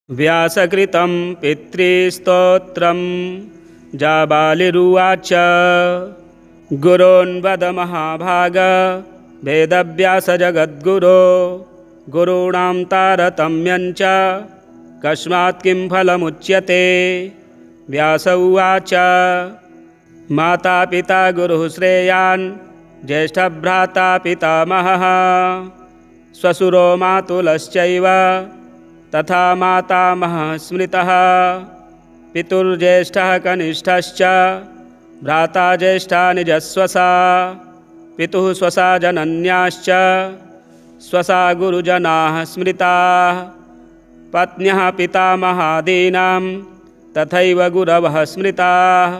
व्यासकृतं पितृस्तोत्रं जाबालिरुवाच। गुरोन्वद महाभाग वेदव्यास जगद्गुरो गुरूणां तारतम्यञ्च कस्मात् किं फलमुच्यते। व्यास उवाच। माता पिता गुरुः श्रेयान् ज्येष्ठभ्राता पितामहः श्वशुरो मातुलश्चैव तथा मातामहः स्मृतः। पितुर्ज्येष्ठः कनिष्ठश्च भ्राता ज्येष्ठा निजस्वसा। पितुः स्वसा जनन्याश्च स्वसा गुरुजनाः स्मृताः। पत्न्यः पितामहादीनां तथैव गुरवः स्मृताः।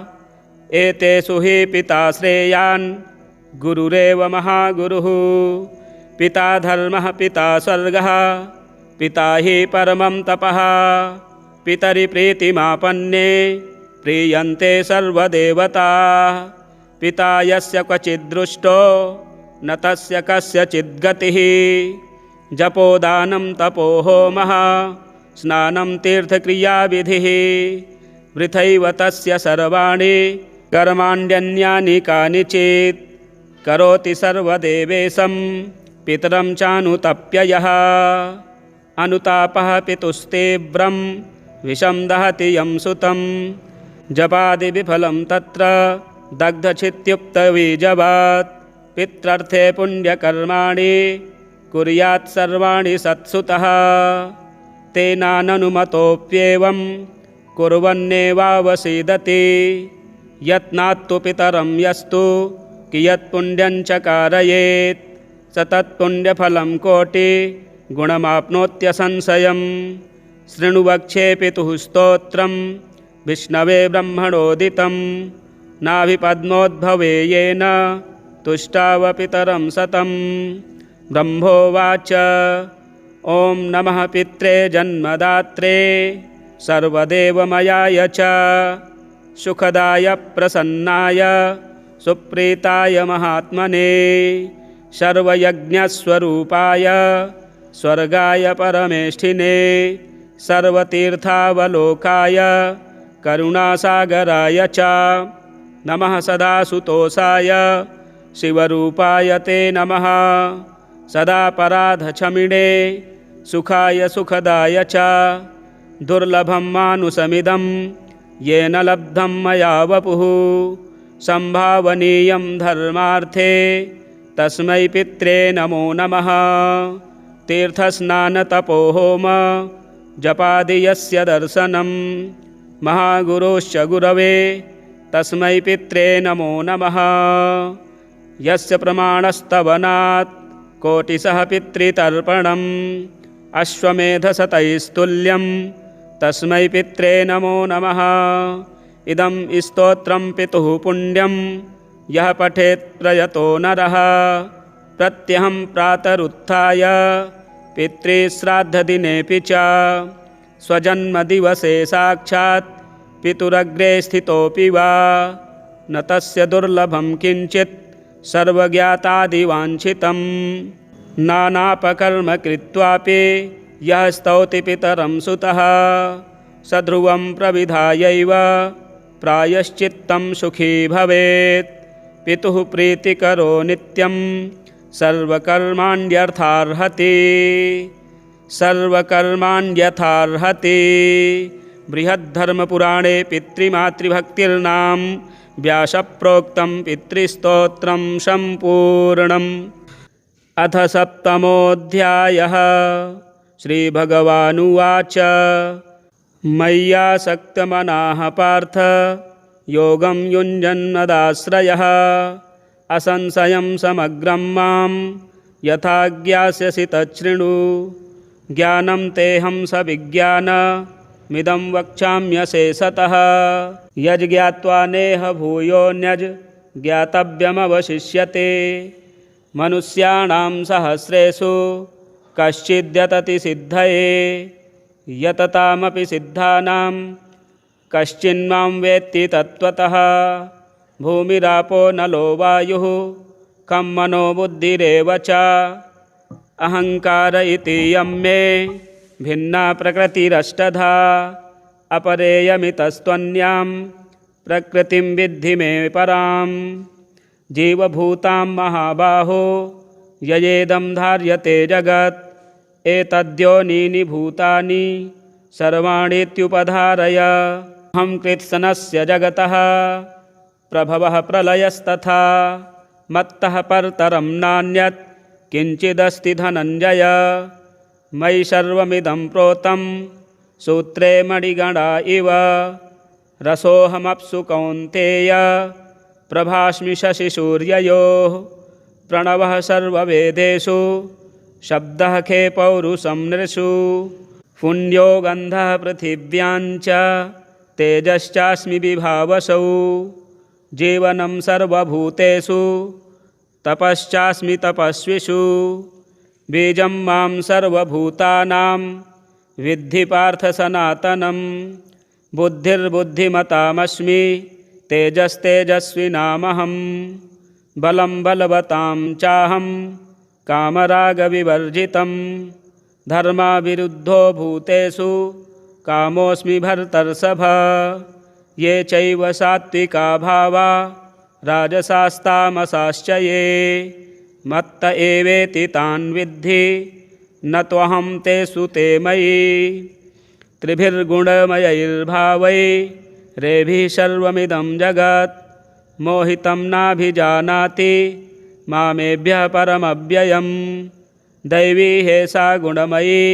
एतेषु हि पिता श्रेयान् गुरुरेव महागुरुः। पिता धर्मः पिता स्वर्गः पिता हि परमं तपः। पितरि प्रीतिमापन्ने प्रीयन्ते सर्वदेवताः। पिता यस्य क्वचिद्दृष्टो न तस्य कस्यचिद्गतिः। जपोदानं तपो होमः स्नानं तीर्थक्रियाविधिः। वृथैव तस्य सर्वाणि कर्माण्यन्यानि कानिचित्। करोति सर्वदेवेशं पितरं चानुतप्य यः। अनुतापः पितुस्तीव्रं विषं दहति यं सुतं। जपादिविफलं तत्र दग्धचित्युक्तबीजवत्। पित्रर्थे पुण्यकर्माणि कुर्यात् सर्वाणि सत्सुतः। तेनाननुमतोऽप्येवं कुर्वन्नेवावसीदति। यत्नात्तु पितरं यस्तु कियत्पुण्यञ्च कारयेत् स तत्पुण्यफलं कोटिगुणमाप्नोत्यसंशयम्। शृणु वक्ष्ये पितुः स्तोत्रं विष्णवे ब्रह्मणोदितं। नाभिपद्मोद्भवे येन तुष्टाव पितरं सतं। ब्रह्मोवाच। ॐ नमः पित्रे जन्मदात्रे सर्वदेवमयाय च सुखदाय प्रसन्नाय सुप्रीताय महात्मने सर्वयज्ञस्वरूपाय स्वर्गाय परमेष्ठिने सर्वतीर्थावलोकाय करुणासागराय च नमः। सदा सुतोषाय शिवरूपाय ते नमः। सदा पराधक्षमिणे सुखाय सुखदाय च दुर्लभं मानुषमिदं येन लब्धं मया वपुः। संभावनीयं धर्मार्थे तस्मै पित्रे नमो नमः। तीर्थस्नानतपोहोम जपादि यस्य दर्शनं महागुरोश्च गुरवे तस्मै पित्रे नमो नमः। यस्य प्रमाणस्तवनात् कोटिशः पितृतर्पणम् अश्वमेधशतैस्तुल्यं तस्मै पित्रे नमो नमः। इदं स्तोत्रं पितुः पुण्यं यः पठेत् प्रयतो नरः। प्रत्यहं प्रातरुत्थाय पितृश्राद्धदिनेऽपि च स्वजन्मदिवसे साक्षात् पितुरग्रे स्थितोऽपि वा न तस्य दुर्लभं किञ्चित् सर्वज्ञातादिवाञ्छितं। नानापकर्म कृत्वापि यः स्तौति पितरं सुतः स ध्रुवं प्रविधायैव प्रायश्चित्तं सुखी भवेत्। पितुः प्रीतिकरो नित्यं सर्वकर्माण्यर्थार्हति। सर्वकर्माण्यर्थार्हति। बृहद्धर्मपुराणे पितृमातृभक्तिर्नाम व्यासप्रोक्तं पितृस्तोत्रं सम्पूर्णम्। अथ सप्तमोऽध्यायः। श्रीभगवानुवाच। मय्यासक्तमनाः पार्थ योगं युञ्जन्नदाश्रयः असंशयं समग्रं मां यथा ज्ञास्यसि तच्छृणु। ज्ञानं तेऽहं सविज्ञानमिदं वक्ष्याम्यशेषतः। यज्ज्ञात्वा नेह भूयोऽन्यज् ज्ञातव्यमवशिष्यते। मनुष्याणां सहस्रेषु कश्चिद्यतति सिद्धये यततामपि सिद्धानां कश्चिन्मां वेत्ति तत्त्वतः। भूमिरापो नलो वायुः खं मनो बुद्धिरेव च। अहंकार इति यं मे भिन्ना प्रकृतिरष्टधा अपरेयमितस्त्वन्यां प्रकृतिं विद्धि मे परां जीवभूतां महाबाहो ययेदं धार्यते जगत् एतद्योनीनि भूतानि सर्वाणीत्युपधारय अहं कृत्स्नस्य जगतः प्रभवः प्रलयस्तथा मत्तः परतरं नान्यत् किञ्चिदस्ति धनञ्जय मयि सर्वमिदं प्रोतं सूत्रे मणिगणा इव रसोऽहमप्सु कौन्तेय प्रभास्मि शशिसूर्ययोः प्रणवः सर्ववेदेषु शब्दः खे पौरुषं नृषु पुण्यो गन्धः पृथिव्याञ्च तेजश्चास्मि विभावसौ जीवनं सर्वभूतेषु तपश्चास्मि तपस्विषु बीजं मां सर्वभूतानां विद्धि पार्थ सनातनं बुद्धिर्बुद्धिमतामस्मि तेजस्तेजस्विनामहं बलं बलवतां चाहं कामरागविवर्जितं धर्माविरुद्धो भूतेषु कामोऽस्मि भर्तर्षभ ये चैव सात्विका भावा राजसास्तामसाश्च ये मत्त एवेति तान् विद्धि न त्वहं तेषु ते मयि त्रिभिर्गुणमयैर्भावैरेभिः सर्वमिदं जगत् मोहितं नाभिजानाति मामेभ्यः परमव्ययं दैवी हेषा गुणमयी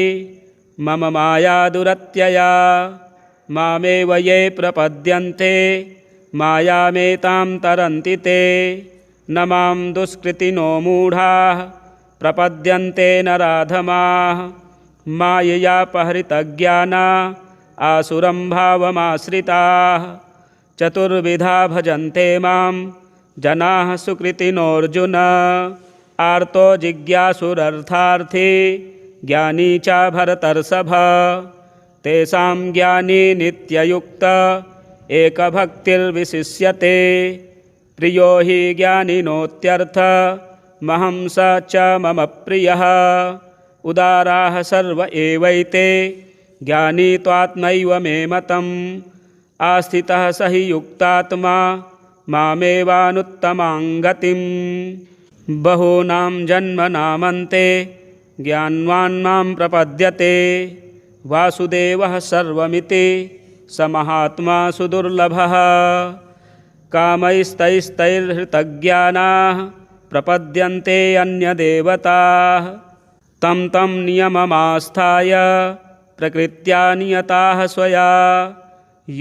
मम माया दुरत्यया मामेव ये प्रपद्यन्ते मायामेतां तरन्ति ते न मां दुष्कृतिनो मूढाः प्रपद्यन्ते नराधमाः माययापहृतज्ञाना आसुरं भावमाश्रिताः चतुर्विधा भजन्ते मां जनाः सुकृतिनोऽर्जुन आर्तो जिज्ञासुरर्थार्थी ज्ञानी च भरतर्षभ तेषां ज्ञानी नित्ययुक्त एकभक्तिर्विशिष्यते प्रियो हि ज्ञानिनोत्यर्थ महं स च मम प्रियः उदाराः सर्व एवैते ज्ञानी त्वात्मैव मे मतम् आस्थितः स हि युक्तात्मा मामेवानुत्तमां गतिम् बहूनां जन्मनामन्ते ज्ञानवान् मां प्रपद्यते वासुदेवः सर्वमिति स महात्मा सुदुर्लभः कामैस्तैस्तैर्हृतज्ञानाः प्रपद्यन्ते अन्यदेवताः तं तं नियममास्थाय प्रकृत्या नियताः स्वया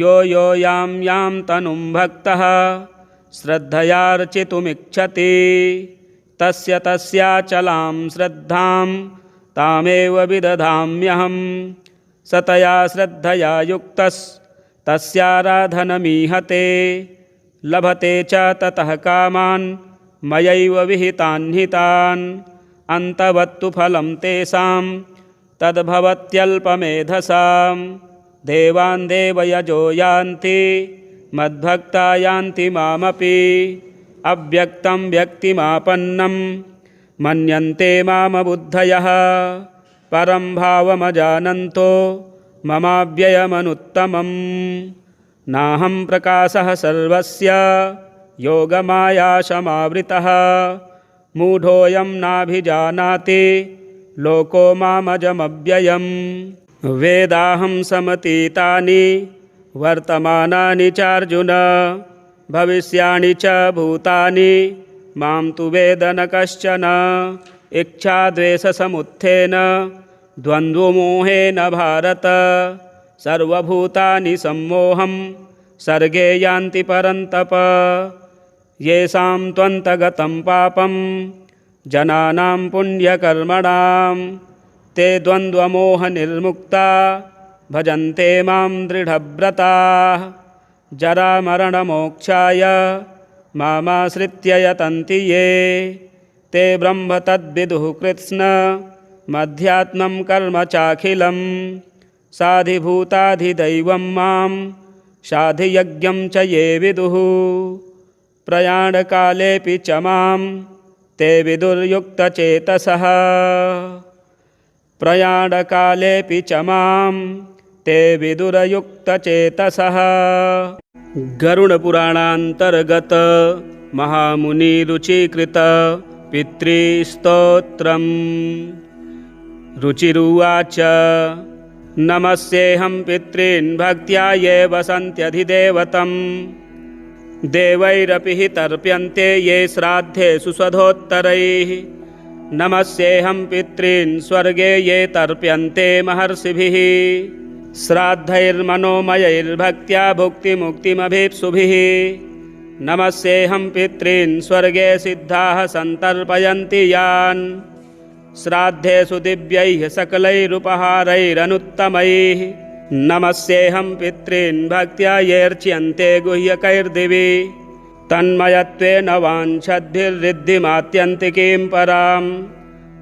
यो यो यां यां तनुं भक्तः श्रद्धयार्चितुमिच्छति तस्य तस्याचलां श्रद्धां तामेव विदधाम्यहं सतया श्रद्धया युक्तस्तस्याराधनमीहते लभते च ततः कामान् मयैव विहितान् हितान् अन्तवत्तु फलं तेषां तद्भवत्यल्पमेधसां देवान् देवयजो यान्ति मद्भक्ता यान्ति मामपि अव्यक्तं व्यक्तिमापन्नं मन्यन्ते मामबुद्धयः परं भावमजानन्तो ममाव्ययमनुत्तमम् नाहं प्रकाशः सर्वस्य योगमायाशमावृतः मूढोऽयं नाभिजानाति लोको मामजमव्ययम् वेदाहं समतीतानि वर्तमानानि चार्जुन भविष्याणि च भूतानि मां तु वेद न कश्चन इच्छाद्वेषसमुत्थेन द्वन्द्वमोहेन भारत सर्वभूतानि सम्मोहं सर्गे यान्ति परन्तप येषां त्वन्तगतं पापं जनानां पुण्यकर्मणां ते द्वन्द्वमोहनिर्मुक्ता भजन्ते मां दृढव्रताः जरामरणमोक्षाय मामाश्रित्य यतन्ति ये ते ब्रह्म तद्विदुः कृत्स्नमध्यात्मं कर्म चाखिलं साधिभूताधिदैवं मां साधियज्ञं च ये विदुः प्रयाणकालेऽपि च मां ते विदुर्युक्तचेतसः। प्रयाणकालेऽपि च मां ते विदुरयुक्तचेतसः। गरुडपुराणान्तर्गत महामुनिरुचिकृत पितृस्तोत्रम्। रुचिरुवाच। नमस्येऽहं पितॄन् भक्त्या ये वसन्त्यधिदेवतं। देवैरपि हि तर्प्यन्ते ये श्राद्धेषु स्वधोत्तरैः। नमस्येऽहं पितॄन् स्वर्गे ये तर्प्यन्ते महर्षिभिः। श्राद्धैर्मनोमयैर्भक्त्या भुक्तिमुक्तिमभीप्सुभिः। नमस्येऽहं पितॄन् स्वर्गे सिद्धाः सन्तर्पयन्ति यान्। श्राद्धेषु दिव्यैः सकलैरुपहारैरनुत्तमैः। नमस्येऽहं पितॄन् भक्त्या येऽर्च्यन्ते गुह्यकैर्दिवि। तन्मयत्वेन वाञ्छद्भिर्रिद्धिमात्यन्तिकीं परां।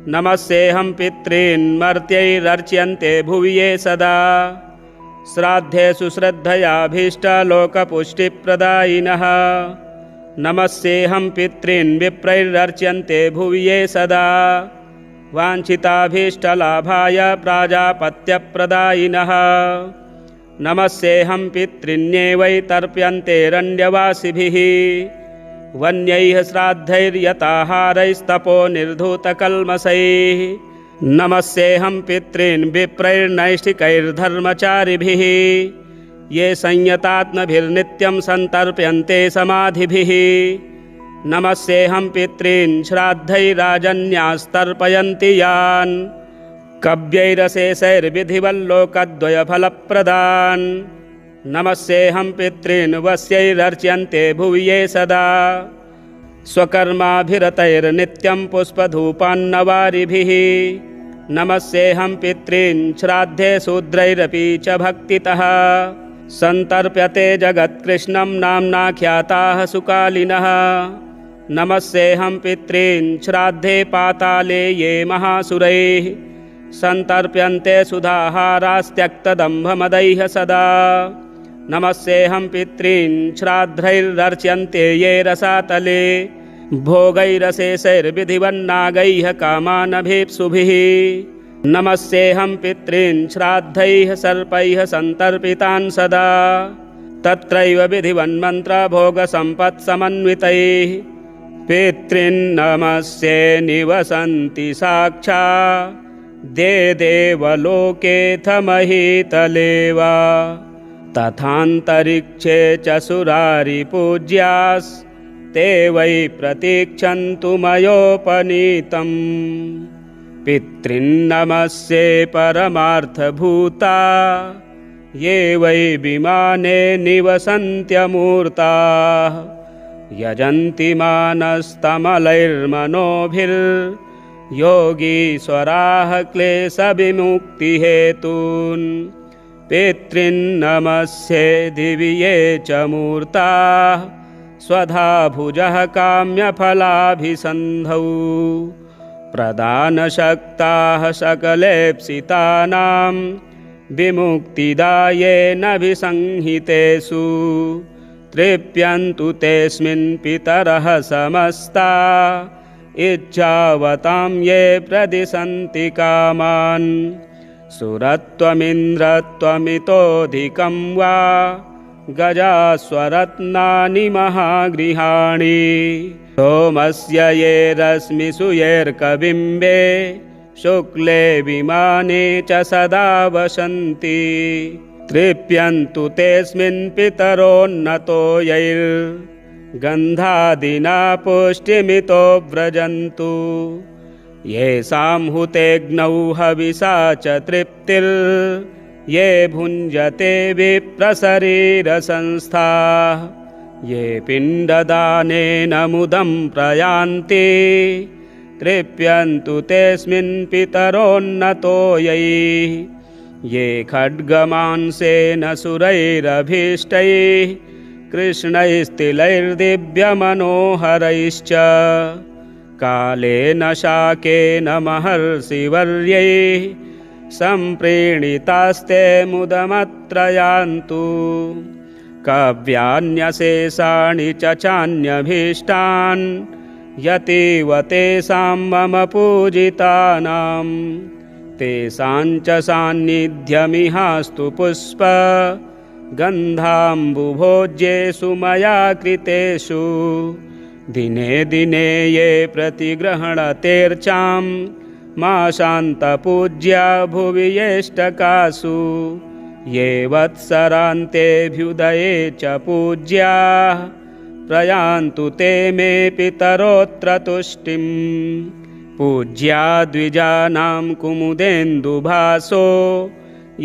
नमस्येऽहं पितॄन् मर्त्यैरर्च्यन्ते भुवि ये सदा। श्राद्धेषु श्रद्धयाभीष्टलोकपुष्टिप्रदायिनः। नमस्येऽहं पितॄन् विप्रैरर्च्यन्ते भुवि ये सदा। वाञ्छिताभीष्टलाभाय प्राजापत्यप्रदायिनः। नमस्येऽहं पितृन्येवैतर्प्यन्तेरण्यवासिभिः। वन्यैः श्राद्धैर्यताहारैस्तपो निर्धूतकल्मषैः। नमस्येऽहं पितॄन् विप्रैर्नैष्ठिकैर्धर्मचारिभिः। ये संयतात्मभिर्नित्यं सन्तर्प्यन्ते समाधिभिः। नमस्येऽहं पितॄन् श्राद्धैराजन्यास्तर्पयन्ति यान्। कव्यैरशेषैर्विधिवल्लोकद्वयफलप्रदान्। नमस्येऽहं पितॄन् वस्यैरर्च्यन्ते भुवि ये सदा। स्वकर्माभिरतैर्नित्यं पुष्पधूपान्नवारिभिः। नमस्येऽहं पितॄन् श्राद्धे शूद्रैरपि च भक्तितः। सन्तर्प्यते जगत्कृष्णं नाम्नाख्याताः सुकालिनः। नमस्येऽहं पितॄन् श्राद्धे पाताले ये महासुरैः। सन्तर्प्यन्ते सुधाहारास्त्यक्तदम्भमदैः सदा। नमस्येऽहं पितॄन् श्राद्धैरर्च्यन्ते ये रसातले। भोगैरशेषैर्विधिवन्नागैः कामानभीप्सुभिः। नमस्येऽहं पितॄन् श्राद्धैः सर्पैः सन्तर्पितान् सदा। तत्रैव विधिवन्मन्त्रभोगसम्पत्समन्वितैः। पितॄन्नमस्ये निवसन्ति साक्षात् देवलोकेऽथ महीतले वा। तथान्तरिक्षे च सुरारिपूज्यास्ते वै प्रतीक्षन्तु मयोपनीतम्। पितॄन्नमस्ये परमार्थभूता ये वै विमाने निवसन्त्यमूर्ताः। यजन्ति मानस्तमलैर्मनोभिर्योगीश्वराः क्लेशविमुक्तिहेतून्। पितॄन्नमस्ये दिवि ये च मूर्ताः स्वधा भुजः काम्यफलाभिसन्धौ। प्रदानशक्ताः सकलेप्सितानां विमुक्तिदायेनाभिसंहितेषु। तृप्यन्तु तेऽस्मिन् पितरः समस्ता इच्छावतां ये प्रदिशन्ति कामान्। सुरत्वमिन्द्रत्वमितोऽधिकं वा गजास्वरत्नानि महागृहाणि। सोमस्य ये रश्मिषु येऽर्कबिम्बे शुक्ले विमाने च सदा वसन्ति। तृप्यन्तु तेऽस्मिन् पितरोन्नतो यैर्गन्धादिना पुष्टिमितो व्रजन्तु। येषां हुतेऽग्नौ हविषा च तृप्तिर् ये भुञ्जते विप्रशरीरसंस्थाः। ये पिण्डदानेन मुदं प्रयान्ति तृप्यन्तु तेऽस्मिन् पितरोन्नतो यैः। ये खड्गमांसेन सुरैरभीष्टैः कृष्णैस्तिलैर्दिव्यमनोहरैश्च कालेन शाकेन महर्षिवर्यैः सम्प्रीणितास्ते मुदमत्र यान्तु। काव्यान्यशेषाणि च चान्यभीष्टान् यतीव तेषां मम पूजितानां। तेषाञ्च सान्निध्यमिहास्तु पुष्प गन्धाम्बुभोज्येषु मया कृतेषु दिने दिने ये प्रतिग्रहणतेर्चां माशान्तपूज्या भुवि येष्टकासु ये वत्सरान्तेऽभ्युदये च पूज्याः प्रयान्तु ते मे पितरोऽत्र तुष्टिम् पूज्या द्विजानां कुमुदेन्दुभासो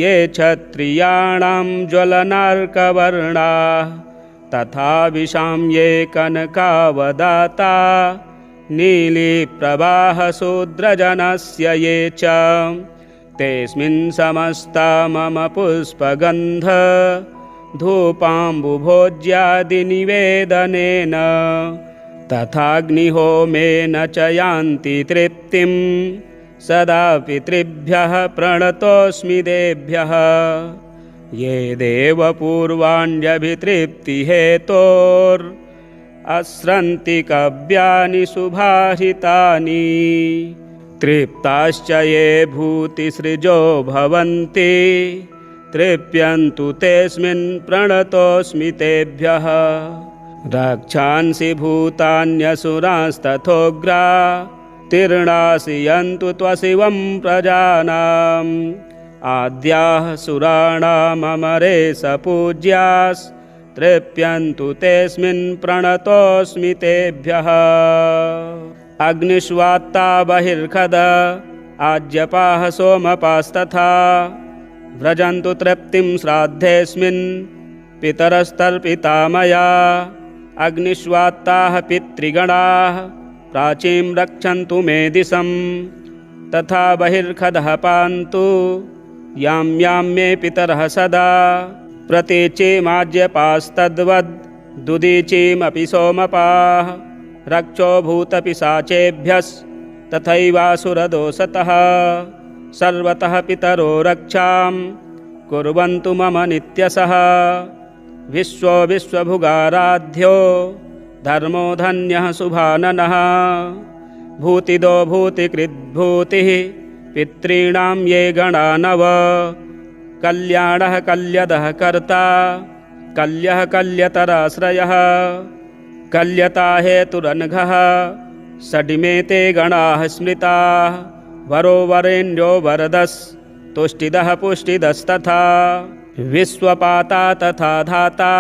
ये क्षत्रियाणां ज्वलनार्कवर्णाः तथा विशां ये कनकावदाता नीलिप्रवाहशूद्रजनस्य ये च तेऽस्मिन् समस्ता मम पुष्पगन्ध धूपाम्बुभोज्यादिनिवेदनेन तथाग्निहोमेन च यान्ति तृप्तिं सदा पितृभ्यः प्रणतोऽस्मि देभ्यः ये देवपूर्वाण्यभितृप्तिहेतोरस्रन्ति कव्यानि सुभाषितानि तृप्ताश्च ये भूतिसृजो भवन्ति तृप्यन्तु तेऽस्मिन् प्रणतोऽस्मि तेभ्यः रक्षांसि भूतान्यसुरांस्तथोग्रा तीर्णासि यन्तु त्वशिवं प्रजानाम् आद्याः सुराणाममरेश पूज्यास्तृप्यन्तु तेऽस्मिन् प्रणतोऽस्मि तेभ्यः अग्निष्वात्ता बहिर्खद आज्यपाः सोमपास्तथा व्रजन्तु तृप्तिं श्राद्धेऽस्मिन् पितरस्तर्पिता मया अग्निष्वात्ताः पितृगणाः प्राचीं रक्षन्तु मे दिशं तथा बहिर्खदः पान्तु यां यां मे पितरः सदा प्रतीचीमाज्यपास्तद्वद् दुदीचीमपि सोमपाः रक्षो भूतपिशाचेभ्यस्तथैवासुरदोषतः सर्वतः पितरो रक्षां कुर्वन्तु मम नित्यशः विश्वो विश्वभुगाराध्यो धर्मो धन्यः शुभाननः भूतिदो भूतिकृद्भूतिः पितॄणां ये गणा नव कल्याणः कल्यदः कर्ता कल्यः कल्यतराश्रयः कल्यता हेतुरनघः षडिमे ते गणाः स्मृताः वरो वरेण्यो वरदस्तुष्टिदः पुष्टिदस्तथा विश्वपाता तथा धाता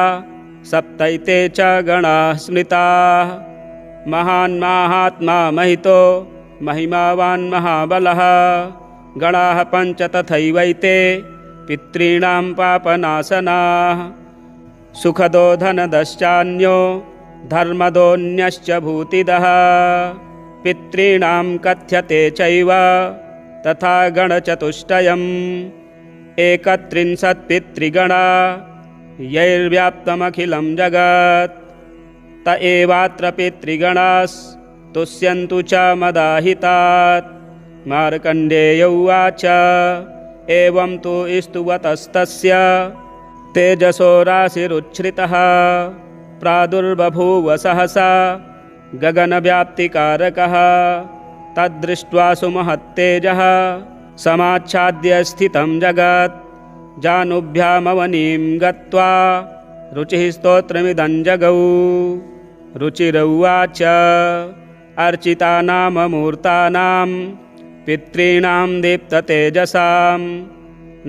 सप्तैते च गणाः स्मृताः महान्माहात्मा महितो महिमावान् महाबलः गणाः पञ्च तथैवैते पितॄणां पापनाशनाः सुखदो धनदश्चान्यो धर्मदोऽन्यश्च भूतिदः पितॄणां कथ्यते चैव तथा गणचतुष्टयम् एकत्रिंशत् पितृगणा यैर्व्याप्तमखिलं जगत् त एवात्र पितृगणास्तुष्यन्तु च मदाहितात् मार्कण्डेय उवाच एवं तु स्तुवतस्तस्य तेजसो राशिरुच्छ्रितः प्रादुर्बभूव सहसा गगनव्याप्तिकारकः तद्दृष्ट्वा सुमहत्तेजः समाच्छाद्य स्थितं जगत् जानुभ्यामवनीं गत्वा रुचिः स्तोत्रमिदं जगौ रुचिरुवाच अर्चितानाममूर्तानां पितॄणां दीप्ततेजसां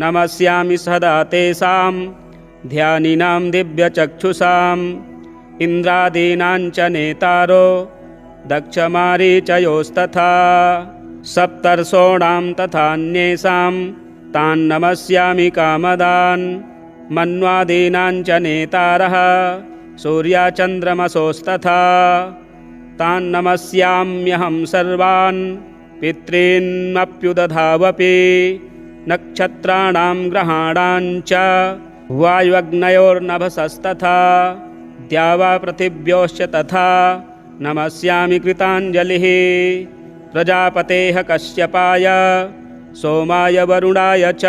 नमस्यामि सदा तेषां ध्यानिनां दिव्यचक्षुषाम् इन्द्रादीनां च नेतारो दक्षमारीचयोस्तथा सप्तर्षोणां तथान्येषां तान् नमस्यामि कामदान् मन्वादीनां च नेतारः सूर्यचन्द्रमसोस्तथा तान् नमस्याम्यहं सर्वान् पितॄन्नप्युदधावपि नक्षत्राणां ग्रहाणां च वायुअग्नयोर्नभसस्तथा द्यावा पृथिव्योश्च तथा नमस्यामि कृताञ्जलिः प्रजापतेः कश्यपाय सोमाय वरुणाय च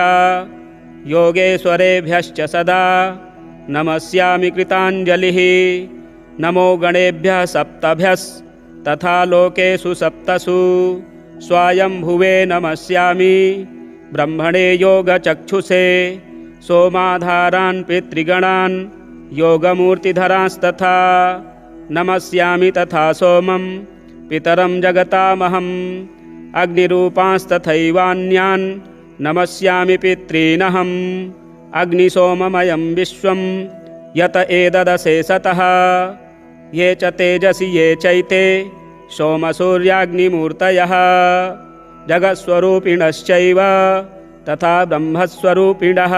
योगेश्वरेभ्यश्च सदा नमस्यामि कृताञ्जलिः नमो गणेभ्यः सप्तभ्यस्तथा लोकेषु सप्तसु स्वायम्भुवे नमस्यामि ब्रह्मणे योगचक्षुषे सोमाधारान् पितृगणान् योगमूर्तिधरांस्तथा नमस्यामि तथा सोमं पितरं जगतामहम् अग्निरूपांस्तथैवान्यान् नमस्यामि पितॄनहम् अग्निसोममयं विश्वं यत एतदशेषतः ये च तेजसि ये चैते सोमसूर्याग्निमूर्तयः जगत्स्वरूपिणश्चैव तथा ब्रह्मस्वरूपिणः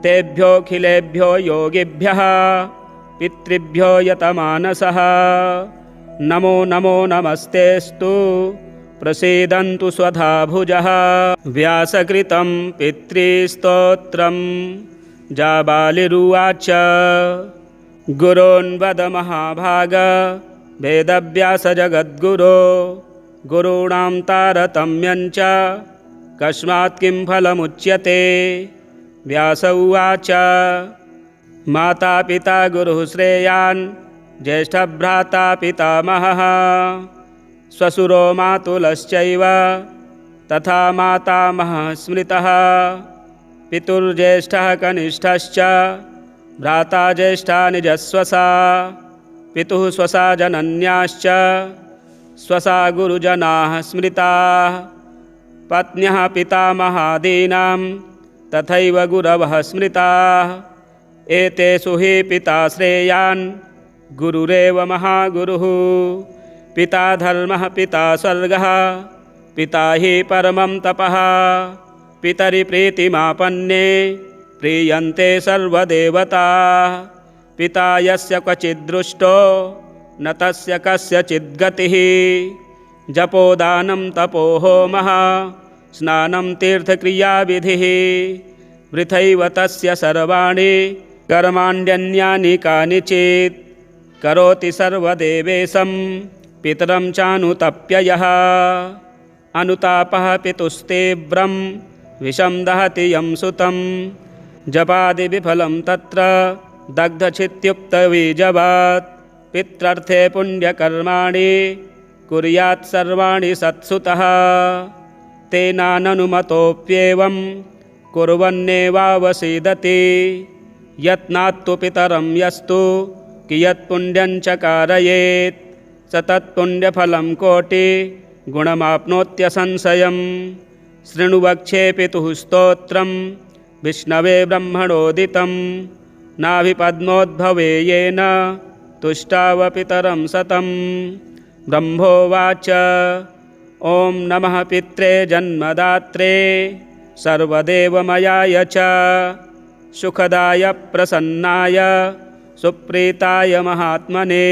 तेभ्योऽखिलेभ्यो योगिभ्यः पितृभ्यो यतमानसः नमो नमो नमस्तेस्तु प्रसीदन्तु स्वधा भुजः। व्यासकृतं पितृस्तोत्रम् जाबालिरुवाच गुरोन्वद महाभाग वेदव्यास जगद्गुरो गुरूणां तारतम्यञ्च कस्मात् किं फलमुच्यते। व्यास उवाच माता पिता गुरुः श्रेयान् ज्येष्ठभ्राता पितामहः श्वशुरो मातुलश्चैव तथा मातामहः स्मृतः पितुर्ज्येष्ठः कनिष्ठश्च भ्राता ज्येष्ठा निजस्वसा पितुः स्वसा जनन्याश्च स्वसा गुरुजनाः स्मृताः पत्न्यः पितामहादीनां तथैव गुरवः स्मृताः एतेषु हि पिता श्रेयान् गुरुरेव महागुरुः पिता धर्मः पिता स्वर्गः पिता हि परमं तपः पितरि प्रीतिमापन्ने प्रीयन्ते सर्वदेवताः पिता यस्य क्वचिद्दृष्टो न तस्य कस्यचिद्गतिः जपोदानं तपो होमः स्नानं तीर्थक्रियाविधिः वृथैव तस्य सर्वाणि कर्माण्यन्यानि कानिचित् करोति सर्वदेवेशं पितरं चानुतप्ययः अनुतापः पितुस्तीव्रं विषं दहति यं सुतं जपादिविफलं तत्र दग्धचित्युक्तबीजवात् पित्रर्थे पुण्यकर्माणि कुर्यात् सर्वाणि सत्सुतः तेनाननुमतोऽप्येवं कुर्वन्नेवावसीदति यत्नात्तु पितरं यस्तु कियत्पुण्यञ्च कारयेत् स तत्पुण्यफलं कोटिगुणमाप्नोत्यसंशयम् शृणु वक्ष्ये पितुः स्तोत्रं विष्णवे ब्रह्मणोदितं नाभिपद्मोद्भवे येन तुष्टाव पितरं सतं। ब्रह्मोवाच ॐ नमः पित्रे जन्मदात्रे सर्वदेवमयाय च सुखदाय प्रसन्नाय सुप्रीताय महात्मने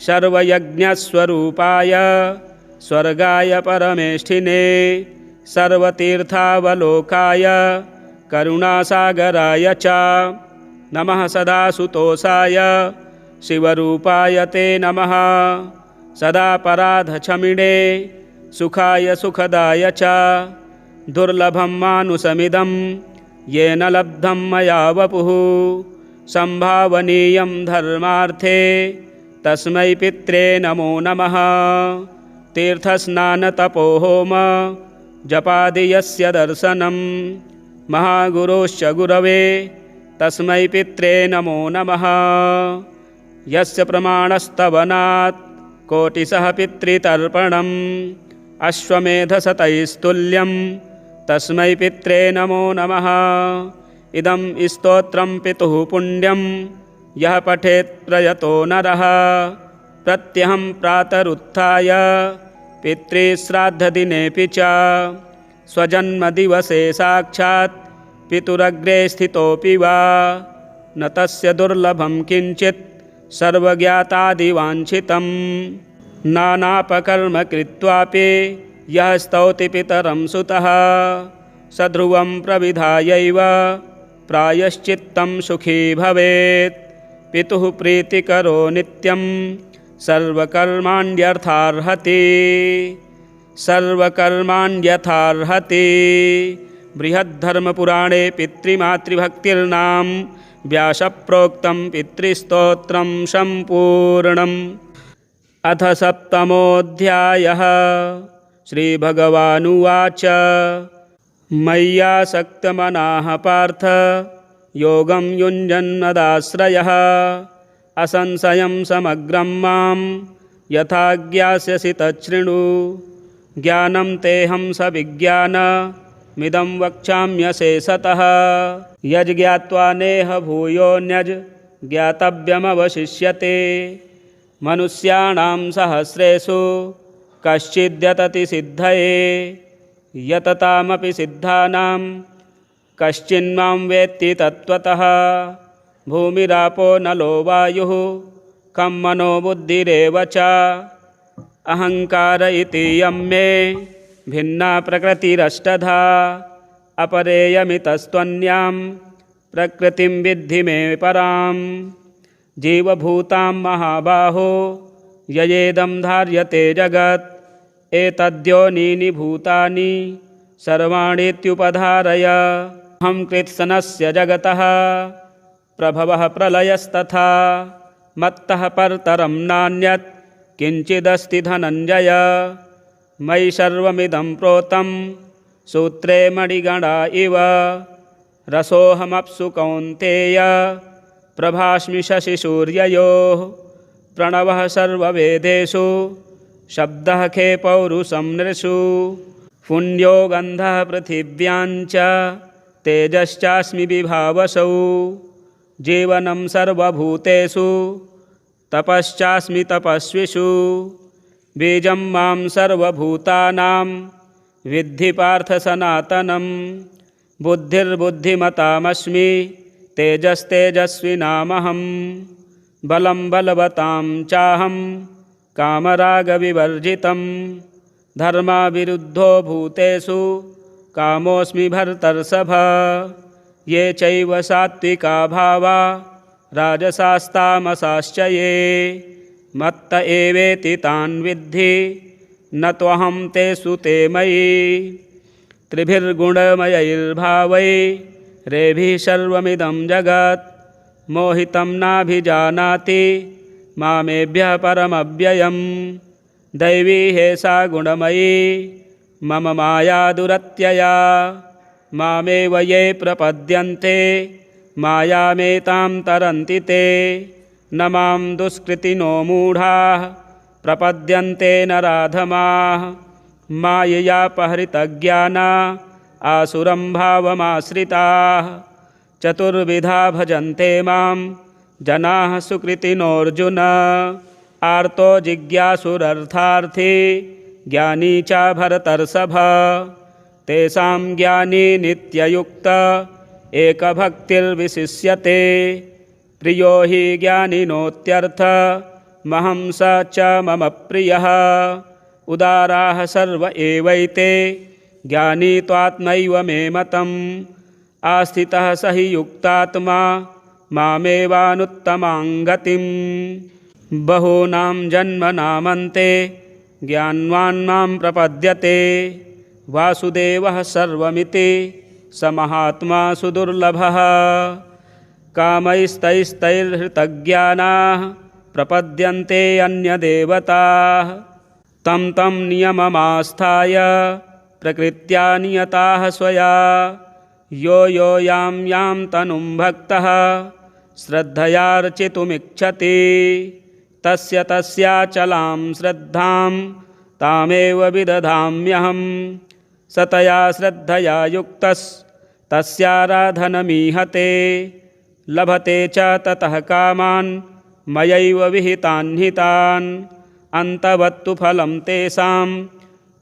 सर्वयज्ञस्वरूपाय स्वर्गाय परमेष्ठिने सर्वतीर्थावलोकाय करुणासागराय च नमः सदा सुतोषाय शिवरूपाय ते नमः सदा पराधक्षमिणे सुखाय सुखदाय च दुर्लभं मानुषमिदं येन लब्धं मया वपुः संभावनीयं धर्मार्थे तस्मै पित्रे नमो नमः। तीर्थस्नानतपोहोम जपादि यस्य दर्शनं महागुरोश्च गुरवे तस्मै पित्रे नमो नमः। यस्य प्रमाणस्तवनात् कोटिशः पितृतर्पणम् अश्वमेधशतैस्तुल्यं तस्मै पित्रे नमो नमः। इदं स्तोत्रं पितुः पुण्यं यः पठेत् प्रयतो नरः प्रत्यहं प्रातरुत्थाय पितृश्राद्धदिनेऽपि च स्वजन्मदिवसे साक्षात् पितुरग्रे स्थितोऽपि वा न तस्य दुर्लभं किञ्चित् सर्वज्ञातादिवाञ्छितं नानापकर्म कृत्वापि यः स्तौति पितरं सुतः सध्रुवं प्रविधायैव प्रायश्चित्तं सुखी भवेत्। पितुः प्रीतिकरो नित्यं सर्वकर्माण्यर्थार्हति बृहद्धर्मपुराणे पितृमातृभक्तिर्नाम व्यासप्रोक्तं पितृस्तोत्रं सम्पूर्णम्। अथ सप्तमोऽध्यायः। श्रीभगवानुवाच मय्यासक्तमनाः पार्थ योगं युञ्जन्मदाश्रयः असंशयं समग्रं मां यथा ज्ञास्यसि तच्छृणु। ज्ञानं तेऽहं सविज्ञानमिदं वक्ष्याम्यशेषतः। यज्ज्ञात्वा नेह भूयोऽन्यज् ज्ञातव्यमवशिष्यते। मनुष्याणां सहस्रेषु कश्चिद्यतति सिद्धये यततामपि सिद्धानां कश्चिन्मां वेत्ति तत्त्वतः। भूमिरापो नलो वायुः खं मनो बुद्धिरेव च। अहङ्कार इति यं मे भिन्ना प्रकृतिरष्टधा। अपरेयमितस्त्वन्यां प्रकृतिं विद्धि मे पराम्। जीवभूतां महाबाहो ययेदं धार्यते जगत् एतद्योनीनि भूतानि सर्वाणीत्युपधारय। अहं कृत्स्नस्य जगतः प्रभवः प्रलयस्तथा मत्तः परतरं नान्यत् किञ्चिदस्ति धनञ्जय। मयि सर्वमिदं प्रोतं सूत्रे मणिगणा इव। रसोऽहमप्सु कौन्तेय प्रभास्मि शशिसूर्ययोः। प्रणवः सर्ववेदेषु शब्दः खे पौरुषं नृषु। पुण्यो गन्धः पृथिव्याञ्च तेजश्चास्मि विभावसौ। जीवनं सर्वभूतेषु तपश्चास्मि तपस्विषु। बीजं मां सर्वभूतानां विद्धि पार्थ सनातनं। बुद्धिर्बुद्धिमतामस्मि तेजस्तेजस्विनामहम्। बलं बलवतां चाहं कामरागविवर्जितं। धर्माविरुद्धो भूतेषु कामोऽस्मि भर्तर्षभ। ये चैव सात्विका भावा राजसास्तामसाश्च ये मत्त एवेति तान् विद्धि न त्वहं तेषु ते मयि। त्रिभिर्गुणमयैर्भावैरेभिः सर्वमिदं जगत् मोहितं नाभिजानाति मामेभ्यः परमव्ययम्। दैवी हेषा गुणमयी मम माया दुरत्यया। मामेव ये प्रपद्यन्ते मायामेतां तरन्ति ते। न मां दुष्कृतिनो मूढाः प्रपद्यन्ते नराधमाः। माययापहृतज्ञाना आसुरं भावमाश्रिताः। चतुर्विधा भजन्ते मां जनाः सुकृतिनोऽर्जुन। आर्तो जिज्ञासुरर्थार्थी ज्ञानी च भरतर्षभ। तेषां ज्ञानी नित्ययुक्त एकभक्तिर्विशिष्यते। प्रियो हि ज्ञानिनोत्यर्थमहं स च मम प्रियः। उदाराः सर्व एवैते ज्ञानी त्वात्मैव मे मतम्। आस्थितः स हि युक्तात्मा मामेवानुत्तमां गतिम्। बहूनां जन्मनामन्ते ज्ञानवान् मां प्रपद्यते। वासुदेवः सर्वमिति स महात्मा सुदुर्लभः। कामैस्तैस्तैर्हृतज्ञानाः प्रपद्यन्ते अन्यदेवताः। तं तं नियममास्थाय प्रकृत्या नियताः स्वया। यो यो यां यां तनुं भक्तः श्रद्धयार्चितुमिच्छति तस्य तस्याचलां श्रद्धां तामेव विदधाम्यहम्। सतया श्रद्धया युक्तस्तस्याराधनमीहते। लभते च ततः कामान् मयैव विहितान् हितान्। अन्तवत्तु फलं तेषां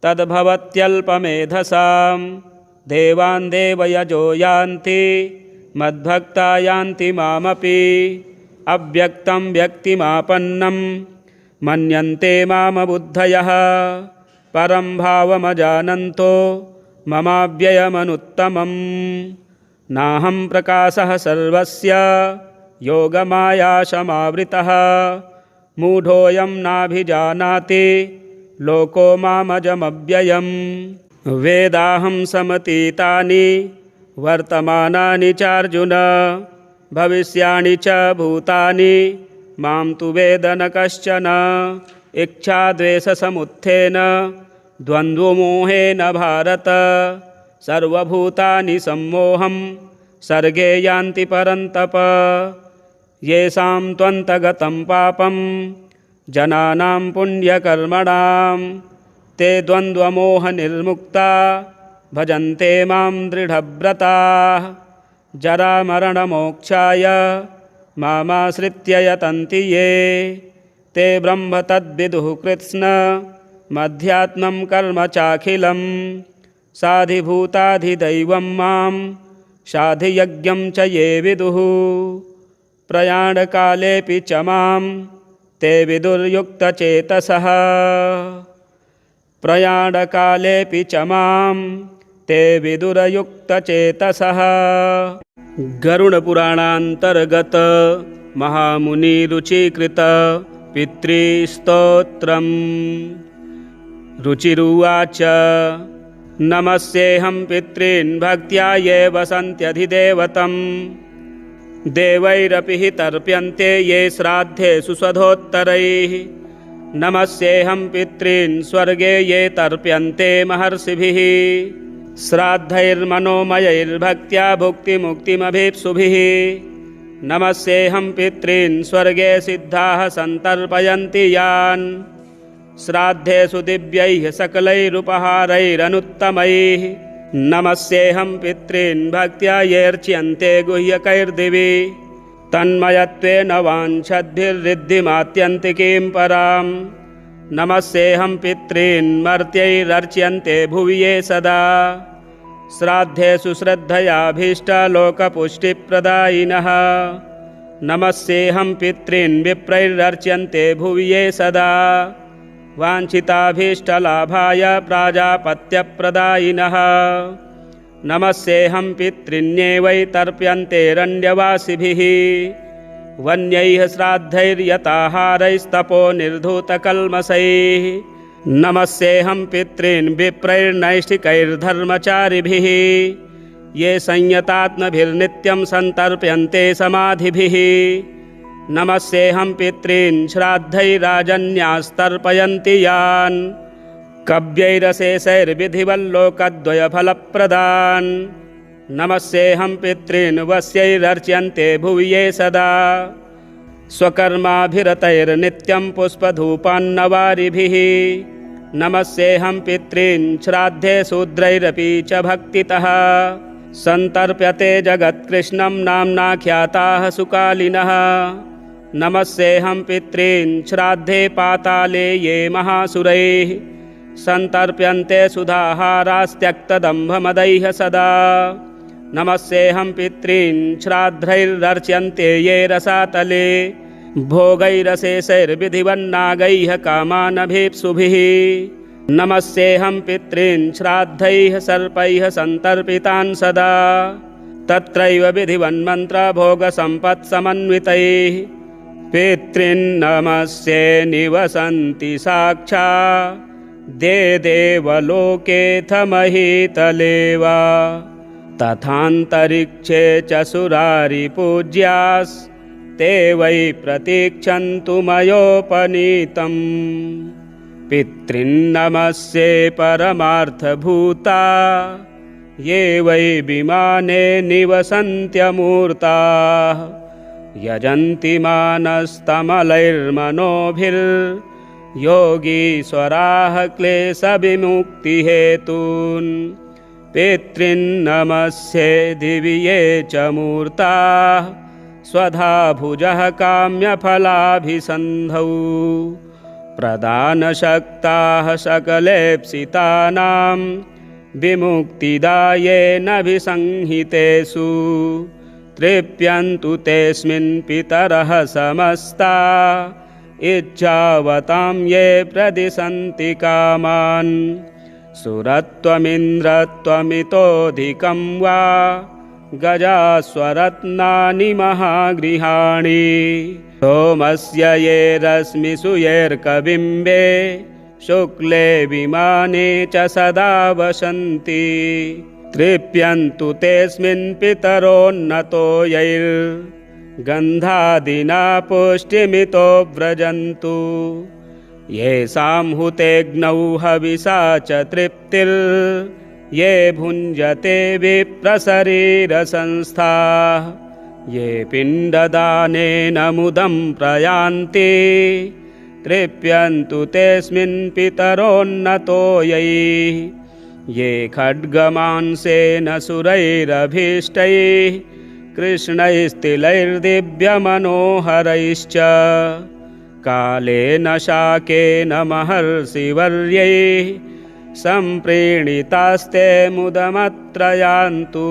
तद्भवत्यल्पमेधसां। देवान् देवयजो यान्ति मद्भक्ता यान्ति मामपि। अव्यक्तं व्यक्तिमापन्नं मन्यन्ते मामबुद्धयः। परं भावमजानन्तो ममाव्ययमनुत्तमम्। नाहं प्रकाशः सर्वस्य योगमायाशमावृतः। मूढोऽयं नाभिजानाति लोको मामजमव्ययम्। वेदाहं समतीतानि वर्तमानानि चार्जुन। भविष्याणि च भूतानि मां तु वेद न कश्चन। इच्छाद्वेषसमुत्थेन द्वन्द्वमोहेन भारत सर्वभूतानि सम्मोहं सर्गे यान्ति परन्तप। येषां त्वन्तगतं पापं जनानां पुण्यकर्मणां ते द्वन्द्वमोहनिर्मुक्ता भजन्ते मां दृढव्रताः। जरामरणमोक्षाय मामाश्रित्य यतन्ति ये ते ब्रह्म तद्विदुः कृत्स्नमध्यात्मं कर्म चाखिलं। साधिभूताधिदैवं मां साधियज्ञं च ये विदुः प्रयाणकालेऽपि च मां ते विदुर्युक्तचेतसः। प्रयाणकालेऽपि च मां ते विदुरयुक्तचेतसः। गरुडपुराणान्तर्गत महामुनिरुचिकृत पितृस्तोत्रम्। रुचिरुवाच नमस्येऽहं पितॄन् भक्त्या ये वसन्त्यधिदेवतम्। देवैरपि हि तर्प्यन्ते ये श्राद्धेषु स्वधोत्तरैः। नमस्येऽहं पितॄन् स्वर्गे ये तर्प्यन्ते महर्षिभिः। श्राद्धैर्मनोमयैर्भक्त्या भुक्तिमुक्तिमभीप्सुभिः। नमस्येऽहं पितॄन् स्वर्गे सिद्धाः सन्तर्पयन्ति यान्। श्राद्धेषु दिव्यैः सकलैरुपहारैरनुत्तमैः। नमस्येऽहं पितॄन् भक्त्या येऽर्च्यन्ते गुह्यकैर्दिवि। तन्मयत्वेन वाञ्छद्भिर्रिद्धिमात्यन्तिकीं पराम्। नमस्येऽहं पितॄन् मर्त्यैरर्च्यन्ते भुवि ये सदा। श्राद्धेषु श्रद्धयाभीष्टलोकपुष्टिप्रदायिनः। नमस्येऽहं पितॄन् विप्रैरर्च्यन्ते भुवि ये सदा। वाञ्छिताभीष्टलाभाय प्राजापत्यप्रदायिनः। नमस्येऽहं पितॄन्येवैतर्प्यन्तेरण्यवासिभिः। वन्यैः श्राद्धैर्यताहारैस्तपो निर्धूतकल्मषैः। नमस्येऽहं पितॄन् विप्रैर्नैष्ठिकैर्धर्मचारिभिः। ये संयतात्मभिर्नित्यं सन्तर्प्यन्ते समाधिभिः। नमस्येऽहं पितॄन् श्राद्धैराजन्यास्तर्पयन्ति यान्। कव्यैरशेषैर्विधिवल्लोकद्वयफलप्रदान्। नमस्येऽहं पितॄन् वस्यैरर्च्यन्ते भुवि ये सदा। स्वकर्माभिरतैर्नित्यं पुष्पधूपान्नवारिभिः। नमस्येऽहं पितॄन् श्राद्धे शूद्रैरपि च भक्तितः। सन्तर्प्यते जगत्कृष्णं नाम्नाख्याताः सुकालिनः। नमस्येऽहं पितॄन् श्राद्धे पाताले ये महासुरैः। सन्तर्प्यन्ते सुधाहारास्त्यक्तदम्भमदैः सदा। नमस्येऽहं पितॄन् श्राद्धैरर्च्यन्ते ये रसातले। भोगैरशेषैर्विधिवन्नागैः कामानभीप्सुभिः। नमस्येऽहं पितॄन् श्राद्धैः सर्पैः सन्तर्पितान् सदा। तत्रैव विधिवन्मन्त्रभोगसम्पत्समन्वितैः। पितॄन्नमस्ये निवसन्ति साक्षात् देवलोकेऽथ महीतले वा। तथान्तरिक्षे च सुरारिपूज्यास्ते वै प्रतीक्षन्तु मयोपनीतम्। पितॄन्नमस्ये परमार्थभूता ये वै विमाने निवसन्त्यमूर्ताः। यजन्ति मानस्तमलैर्मनोभिर्योगीश्वराः क्लेशविमुक्तिहेतून्। पितॄन्नमस्ये दिवि ये च मूर्ताः स्वधा भुजः काम्यफलाभिसन्धौ। प्रदानशक्ताः सकलेप्सितानां विमुक्तिदायेनाभिसंहितेषु। तृप्यन्तु तेऽस्मिन् पितरः समस्ता इच्छावतां ये प्रदिशन्ति कामान्। सुरत्वमिन्द्रत्वमितोऽधिकं वा गजास्वरत्नानि महागृहाणि। सोमस्य ये रश्मिषु येऽर्कबिम्बे शुक्ले विमाने च सदा वसन्ति। तृप्यन्तु तेऽस्मिन् पितरोन्नतो यैर्गन्धादिना पुष्टिमितो व्रजन्तु। येषां हुतेऽग्नौ हविषा च तृप्तिर् ये भुञ्जते विप्रशरीरसंस्थाः ये पिण्डदानेन मुदं प्रयान्ति तृप्यन्तु तेऽस्मिन् पितरोन्नतोयैः ये खड्गमांसेन सुरैरभीष्टैः कृष्णैस्तिलैर्दिव्यमनोहरैश्च कालेन शाकेन महर्षिवर्यैः सम्प्रीणितास्ते मुदमत्र यान्तु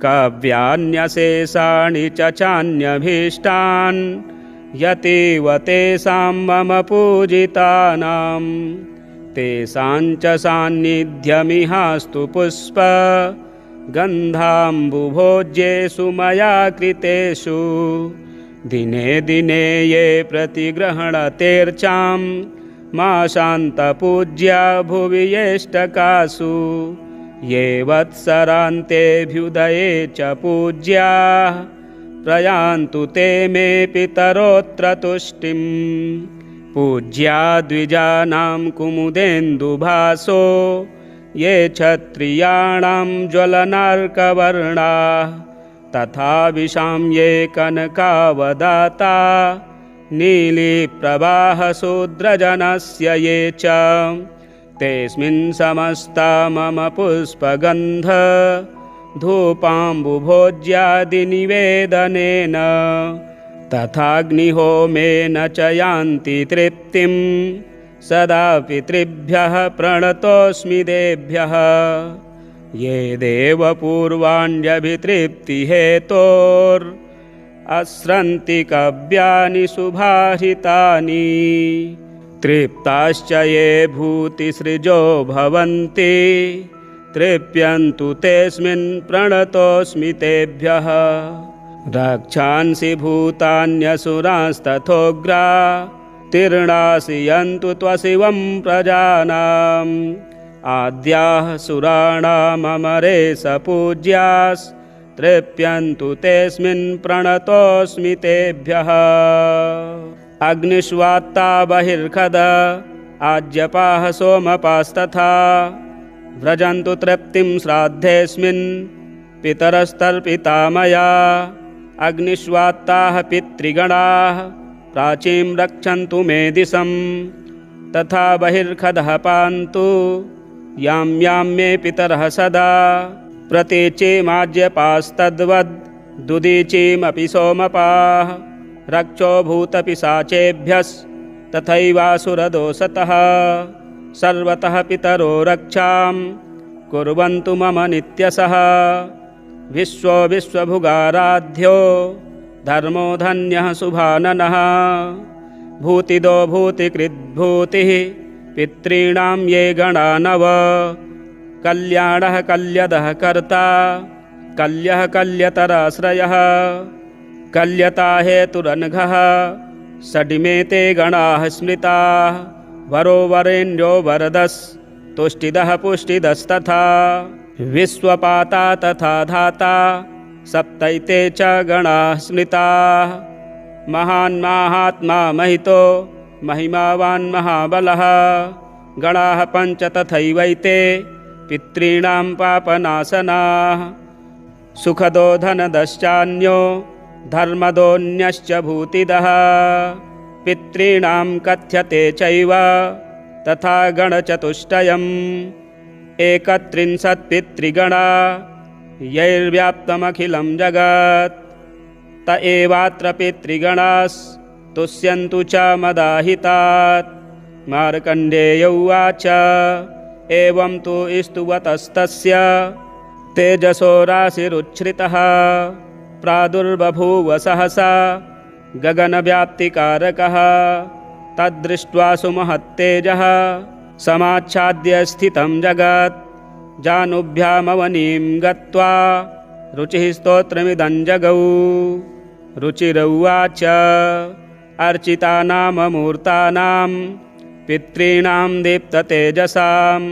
काव्यान्यशेषाणि च चान्यभीष्टान् यतीव तेषां मम पूजितानां तेषां च सान्निध्यमिहास्तु पुष्प गन्धाम्बुभोज्येषु मया कृतेषु दिने दिने ये प्रतिगृह्णतेर्चां माशान्तपूज्या भुवि येष्टकासु ये वत्सरान्तेऽभ्युदये च पूज्याः प्रयान्तु ते मे पितरोऽत्र तुष्टिं पूज्या द्विजानां कुमुदेन्दुभासो ये क्षत्रियाणां ज्वलनार्कवर्णाः तथा विशां ये कनकावदाता नीलिप्रवाहशूद्रजनस्य ये च तेऽस्मिन् समस्ता मम पुष्पगन्ध धूपाम्बुभोज्यादिनिवेदनेन तथाग्निहोमेन च यान्ति तृप्तिं सदा पितृभ्यः प्रणतोऽस्मि देभ्यः ये देवपूर्वाण्यभितृप्तिहेतोरस्रन्ति काव्यानि सुभाषितानि तृप्ताश्च ये भूतिसृजो भवन्ति तृप्यन्तु तेऽस्मिन् प्रणतोऽस्मि तेभ्यः रक्षांसि भूतान्यसुरांस्तथोग्रा तीर्णासि यन्तु त्वशिवं प्रजानाम् आद्याः सुराणाममरेश पूज्यास्तृप्यन्तु तेऽस्मिन् प्रणतोऽस्मि तेभ्यः अग्निष्वात्ता बहिर्खद आज्यपाः सोमपास्तथा व्रजन्तु तृप्तिं श्राद्धेऽस्मिन् पितरस्तर्पिता मया अग्निष्वात्ताः पितृगणाः प्राचीं रक्षन्तु मे दिशं तथा बहिर्खदः पान्तु यां यां मे पितरः सदा प्रतीचीमाज्यपास्तद्वद् दुदीचीमपि सोमपाः रक्षो भूतपिशाचेभ्यस्तथैवासुरदोषतः सर्वतः पितरो रक्षां कुर्वन्तु मम नित्यशः विश्वो विश्वभुगाराध्यो धर्मो धन्यः शुभाननः भूतिदो भूतिकृद्भूतिः पितॄणां ये गणा नव कल्याणः कल्यदः कर्ता कल्यः कल्यतराश्रयः कल्यता हेतुरनघः षडिमे ते गणाः स्मृताः वरो वरेण्यो वरदस्तुष्टिदः पुष्टिदस्तथा विश्वपाता तथा धाता सप्तैते च गणाः स्मृताः महान् माहात्मा महितो महिमावान् महाबलः गणाः पञ्च तथैवैते पितॄणां पापनाशनाः सुखदो धनदश्चान्यो धर्मदोऽन्यश्च भूतिदः पितॄणां कथ्यते चैव तथा गणचतुष्टयम् एकत्रिंशत् पितृगणा यैर्व्याप्तमखिलं जगत् त एवात्र पितृगणास्तुष्यन्तु च मदाहितात् मार्कण्डेय उवाच एवं तु स्तुवतस्तस्य तेजसो राशिरुच्छ्रितः प्रादुर्बभूव सहसा गगनव्याप्तिकारकः तद्दृष्ट्वा सुमहत्तेजः समाच्छाद्य स्थितं जगत् जानुभ्यामवनीं गत्वा रुचिः स्तोत्रमिदं जगौ रुचिरुवाच अर्चितानाममूर्तानां पितॄणां दीप्ततेजसां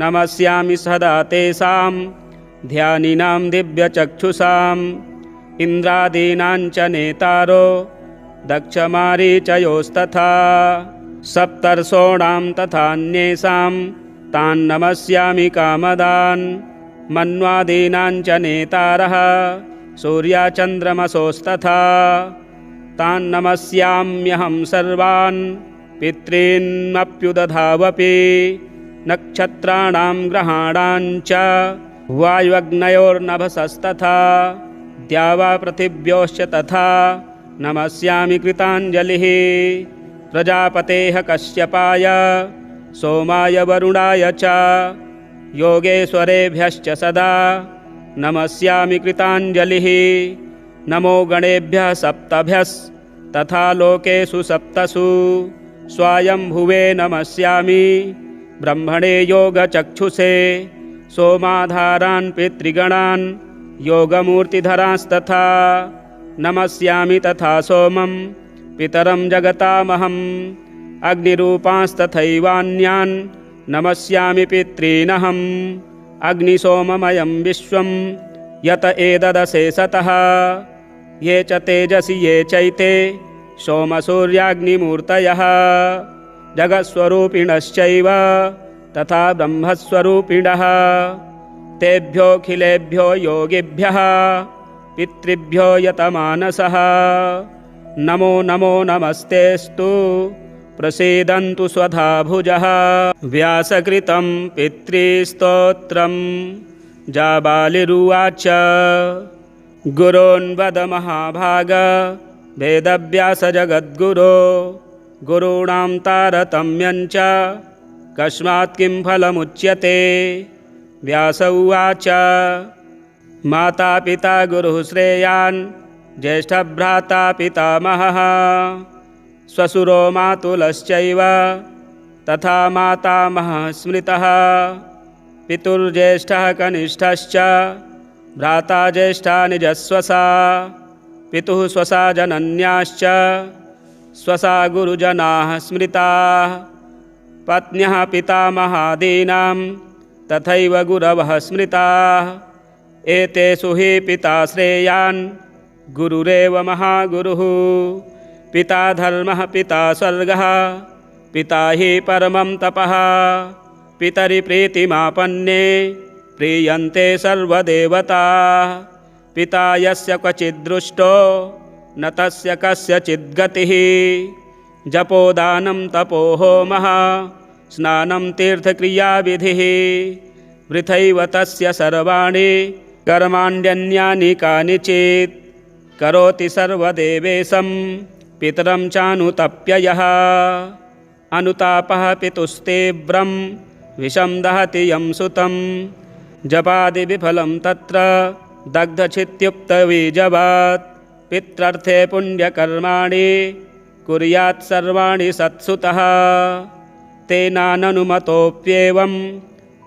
नमस्यामि सदा तेषां ध्यानिनां दिव्यचक्षुषाम् इन्द्रादीनां च नेतारो दक्षमारीचयोस्तथा सप्तर्षोणां तथान्येषां तान् नमस्यामि कामदान् मन्वादीनां च नेतारः सूर्यचन्द्रमसोस्तथा तान् नमस्याम्यहं सर्वान् पितॄन्नप्युदधावपि नक्षत्राणां ग्रहाणां च वायुअग्नयोर्नभसस्तथा द्यावापृथिव्योश्च तथा नमस्यामि कृताञ्जलिः प्रजापतेः कश्यपाय सोमाय वरुणाय च योगेश्वरेभ्यश्च सदा नमस्यामि कृताञ्जलिः नमो गणेभ्यः सप्तभ्यस्तथा लोकेषु सप्तसु स्वायम्भुवे नमस्यामि ब्रह्मणे योगचक्षुषे सोमाधारान् पितृगणान् योगमूर्तिधरांस्तथा नमस्यामि तथा सोमं पितरं जगतामहम् अग्निरूपांस्तथैवान्यान् नमस्यामि पितॄनहम् अग्निसोममयं विश्वं यत एतदशेषतः ये च तेजसि ये चैते सोमसूर्याग्निमूर्तयः जगत्स्वरूपिणश्चैव तथा ब्रह्मस्वरूपिणः तेभ्योऽखिलेभ्यो योगिभ्यः पितृभ्यो यतमानसः नमो नमो नमस्तेस्तु प्रसीदन्तु स्वधा भुजः व्यासकृतं पितृस्तोत्रम् जाबालिरुवाच गुरोन्वद महाभाग वेदव्यास जगद्गुरो गुरूणां तारतम्यञ्च कस्मात् किं फलमुच्यते व्यास उवाच माता पिता गुरुः श्रेयान् ज्येष्ठभ्राता पितामहः श्वशुरो मातुलश्चैव तथा मातामहः स्मृतः पितुर्ज्येष्ठः कनिष्ठश्च भ्राता ज्येष्ठा निजस्वसा पितुः स्वसा जनन्याश्च स्वसा गुरुजनाः स्मृताः पत्न्यः पितामहादीनां तथैव गुरवः स्मृताः एतेषु हि पिता श्रेयान् गुरुरेव महागुरुः पिता धर्मः पिता स्वर्गः पिता हि परमं तपः पितरि प्रीतिमापन्ने प्रीयन्ते सर्वदेवताः पिता यस्य क्वचिद्दृष्टो न तस्य कस्यचिद्गतिः जपोदानं तपो होमः स्नानं तीर्थक्रियाविधिः वृथैव तस्य सर्वाणि कर्माण्यन्यानि कानिचित् करोति सर्वदेवेशं पितरं चानुतप्ययः अनुतापः पितुस्तीव्रं विषं दहति यं सुतं जपादिविफलं तत्र दग्धचित्युक्तबीजवत् पित्रर्थे पुण्यकर्माणि कुर्यात् सर्वाणि सत्सुतः तेनाननुमतोऽप्येवं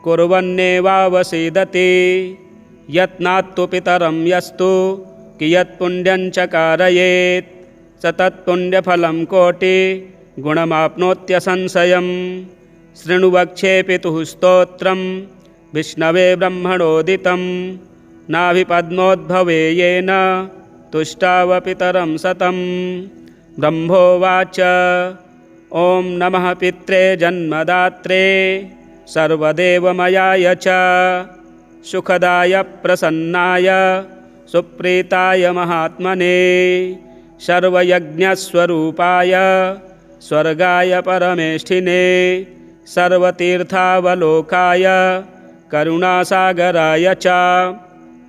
कुर्वन्नेवावसीदति यत्नात्तु पितरं यस्तु कियत्पुण्यं च कारयेत् स तत्पुण्यफलं कोटिगुणमाप्नोत्यसंशयम् शृणु वक्ष्ये पितुः स्तोत्रं विष्णवे ब्रह्मणोदितं नाभिपद्मोद्भवे येन तुष्टाव पितरं सतं ब्रह्मोवाच ॐ नमः पित्रे जन्मदात्रे सर्वदेवमयाय च सुखदाय प्रसन्नाय सुप्रीताय महात्मने सर्वयज्ञस्वरूपाय स्वर्गाय परमेष्ठिने सर्वतीर्थावलोकाय करुणासागराय च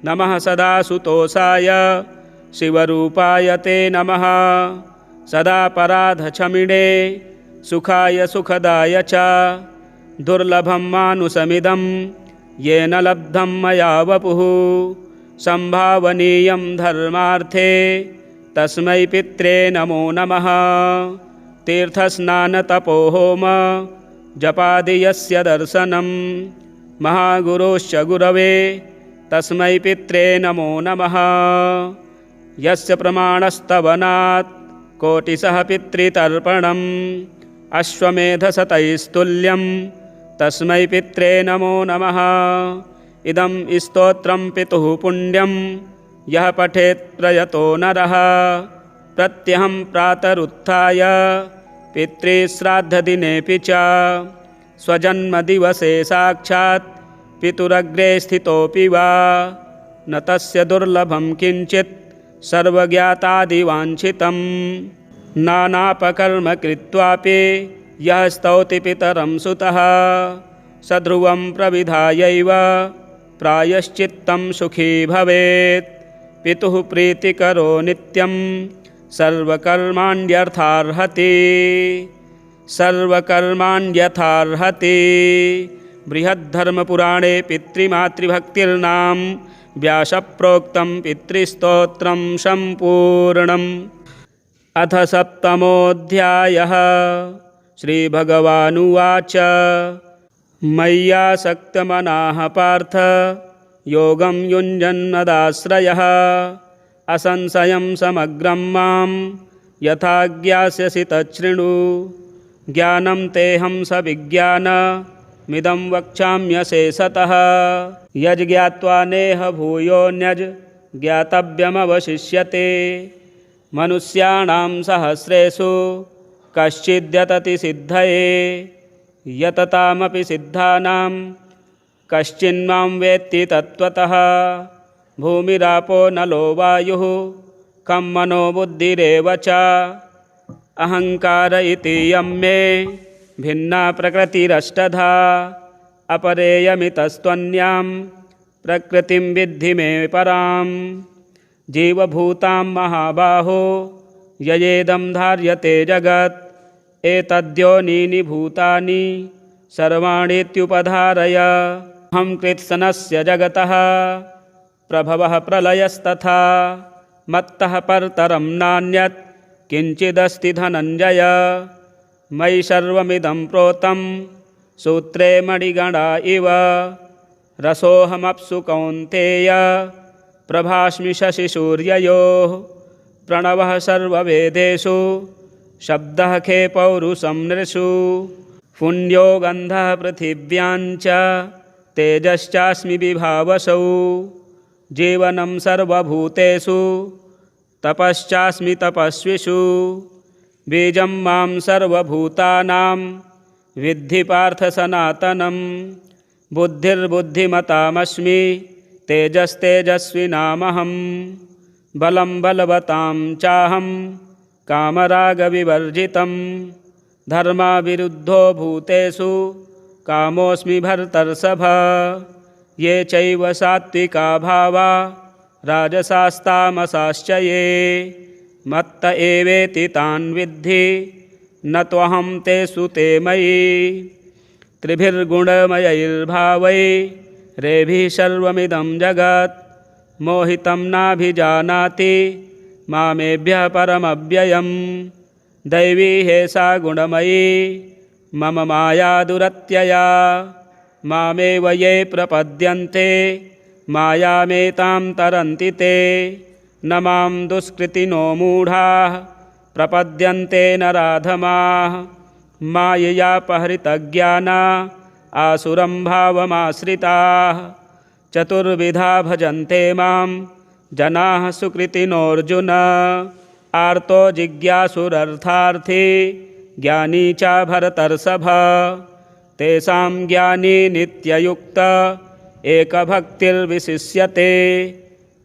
नमः सदा सुतोषाय शिवरूपाय ते नमः सदा पराधक्षमिणे सुखाय सुखदाय च दुर्लभं मानुषमिदं येन लब्धं मया वपुः संभावनीयं धर्मार्थे तस्मै पित्रे नमो नमः तीर्थस्नानतपोहोम जपादि यस्य दर्शनं महागुरोश्च गुरवे तस्मै पित्रे नमो नमः यस्य प्रमाणस्तवनात् कोटिशः पितृतर्पणम् अश्वमेधशतैस्तुल्यं तस्मै पित्रे नमो नमः इदं स्तोत्रं पितुः पुण्यं यः पठेत् प्रयतो नरः प्रत्यहं प्रातरुत्थाय पितृश्राद्धदिनेऽपि च स्वजन्मदिवसे साक्षात् पितुरग्रे स्थितोऽपि वा न तस्य दुर्लभं किञ्चित् सर्वज्ञातादिवाञ्छितं नानापकर्म कृत्वापि यः स्तौति पितरं सुतः स ध्रुवं प्रविधायैव प्रायश्चित्तं सुखी भवेत्। पितुः प्रीतिकरो नित्यं सर्वकर्माण्यर्थार्हति बृहद्धर्मपुराणे पितृमातृभक्तिर्नाम व्यासप्रोक्तं पितृस्तोत्रं सम्पूर्णम्। अथ सप्तमोऽध्यायः। श्रीभगवानुवाच मय्यासक्तमनाः पार्थ योगं युञ्जन्मदाश्रयः असंशयं समग्रं मां यथा ज्ञास्यसि तच्छृणु। ज्ञानं तेऽहं सविज्ञानमिदं वक्ष्याम्यशेषतः यज्ज्ञात्वा नेह भूयोऽन्यज् ज्ञातव्यमवशिष्यते। मनुष्याणां सहस्रेषु कश्चिद्यतति सिद्धये यततामपि सिद्धानां कश्चिन्मां वेत्ति तत्त्वतः। भूमिरापो नलो वायुः खं मनो बुद्धिरेव च अहंकार इति यं मे भिन्ना प्रकृतिरष्टधा अपरेयमितस्त्वन्यां प्रकृतिं विद्धि मे परां। जीवभूतां महाबाहो ययेदं धार्यते जगत् एतद्योनीनि भूतानि सर्वाणीत्युपधारय। अहं कृत्स्नस्य जगतः प्रभवः प्रलयस्तथा मत्तः परतरं नान्यत् किञ्चिदस्ति धनञ्जय। मयि सर्वमिदं प्रोतं सूत्रे मणिगणा इव रसोऽहमप्सु कौन्तेय प्रभास्मि शशिसूर्ययोः। प्रणवः सर्ववेदेषु शब्दः खे पौरुषं नृषु। पुण्यो गन्धः पृथिव्याञ्च तेजश्चास्मि विभावसौ। जीवनं सर्वभूतेषु तपश्चास्मि तपस्विषु। बीजं मां सर्वभूतानां विद्धि पार्थ सनातनं। बुद्धिर्बुद्धिमतामस्मि तेजस्तेजस्विनामहं। बलं बलवतां चाहं कामरागविवर्जितं। धर्माविरुद्धो भूतेषु कामोऽस्मि भर्तर्षभ। ये चैव सात्विका भावा राजसास्तामसाश्च ये मत्त एवेति तान् विद्धि न त्वहं तेषु ते मयि। त्रिभिर्गुणमयैर्भावैरेभिः सर्वमिदं जगत् मोहितं नाभिजानाति मामेभ्यः परमव्ययम्। दैवी हेषा गुणमयी मम माया दुरत्यया। मामेव ये प्रपद्यन्ते मायामेतां तरन्ति ते। न मां दुष्कृतिनो मूढाः प्रपद्यन्ते नराधमाः। माययापहृतज्ञाना आसुरं भावमाश्रिताः। चतुर्विधा भजन्ते मां जनाः सुकृतिनोऽर्जुन। आर्तो जिज्ञासुरर्थार्थी ज्ञानी च भरतर्षभ। तेषां ज्ञानी नित्ययुक्त एकभक्तिर्विशिष्यते।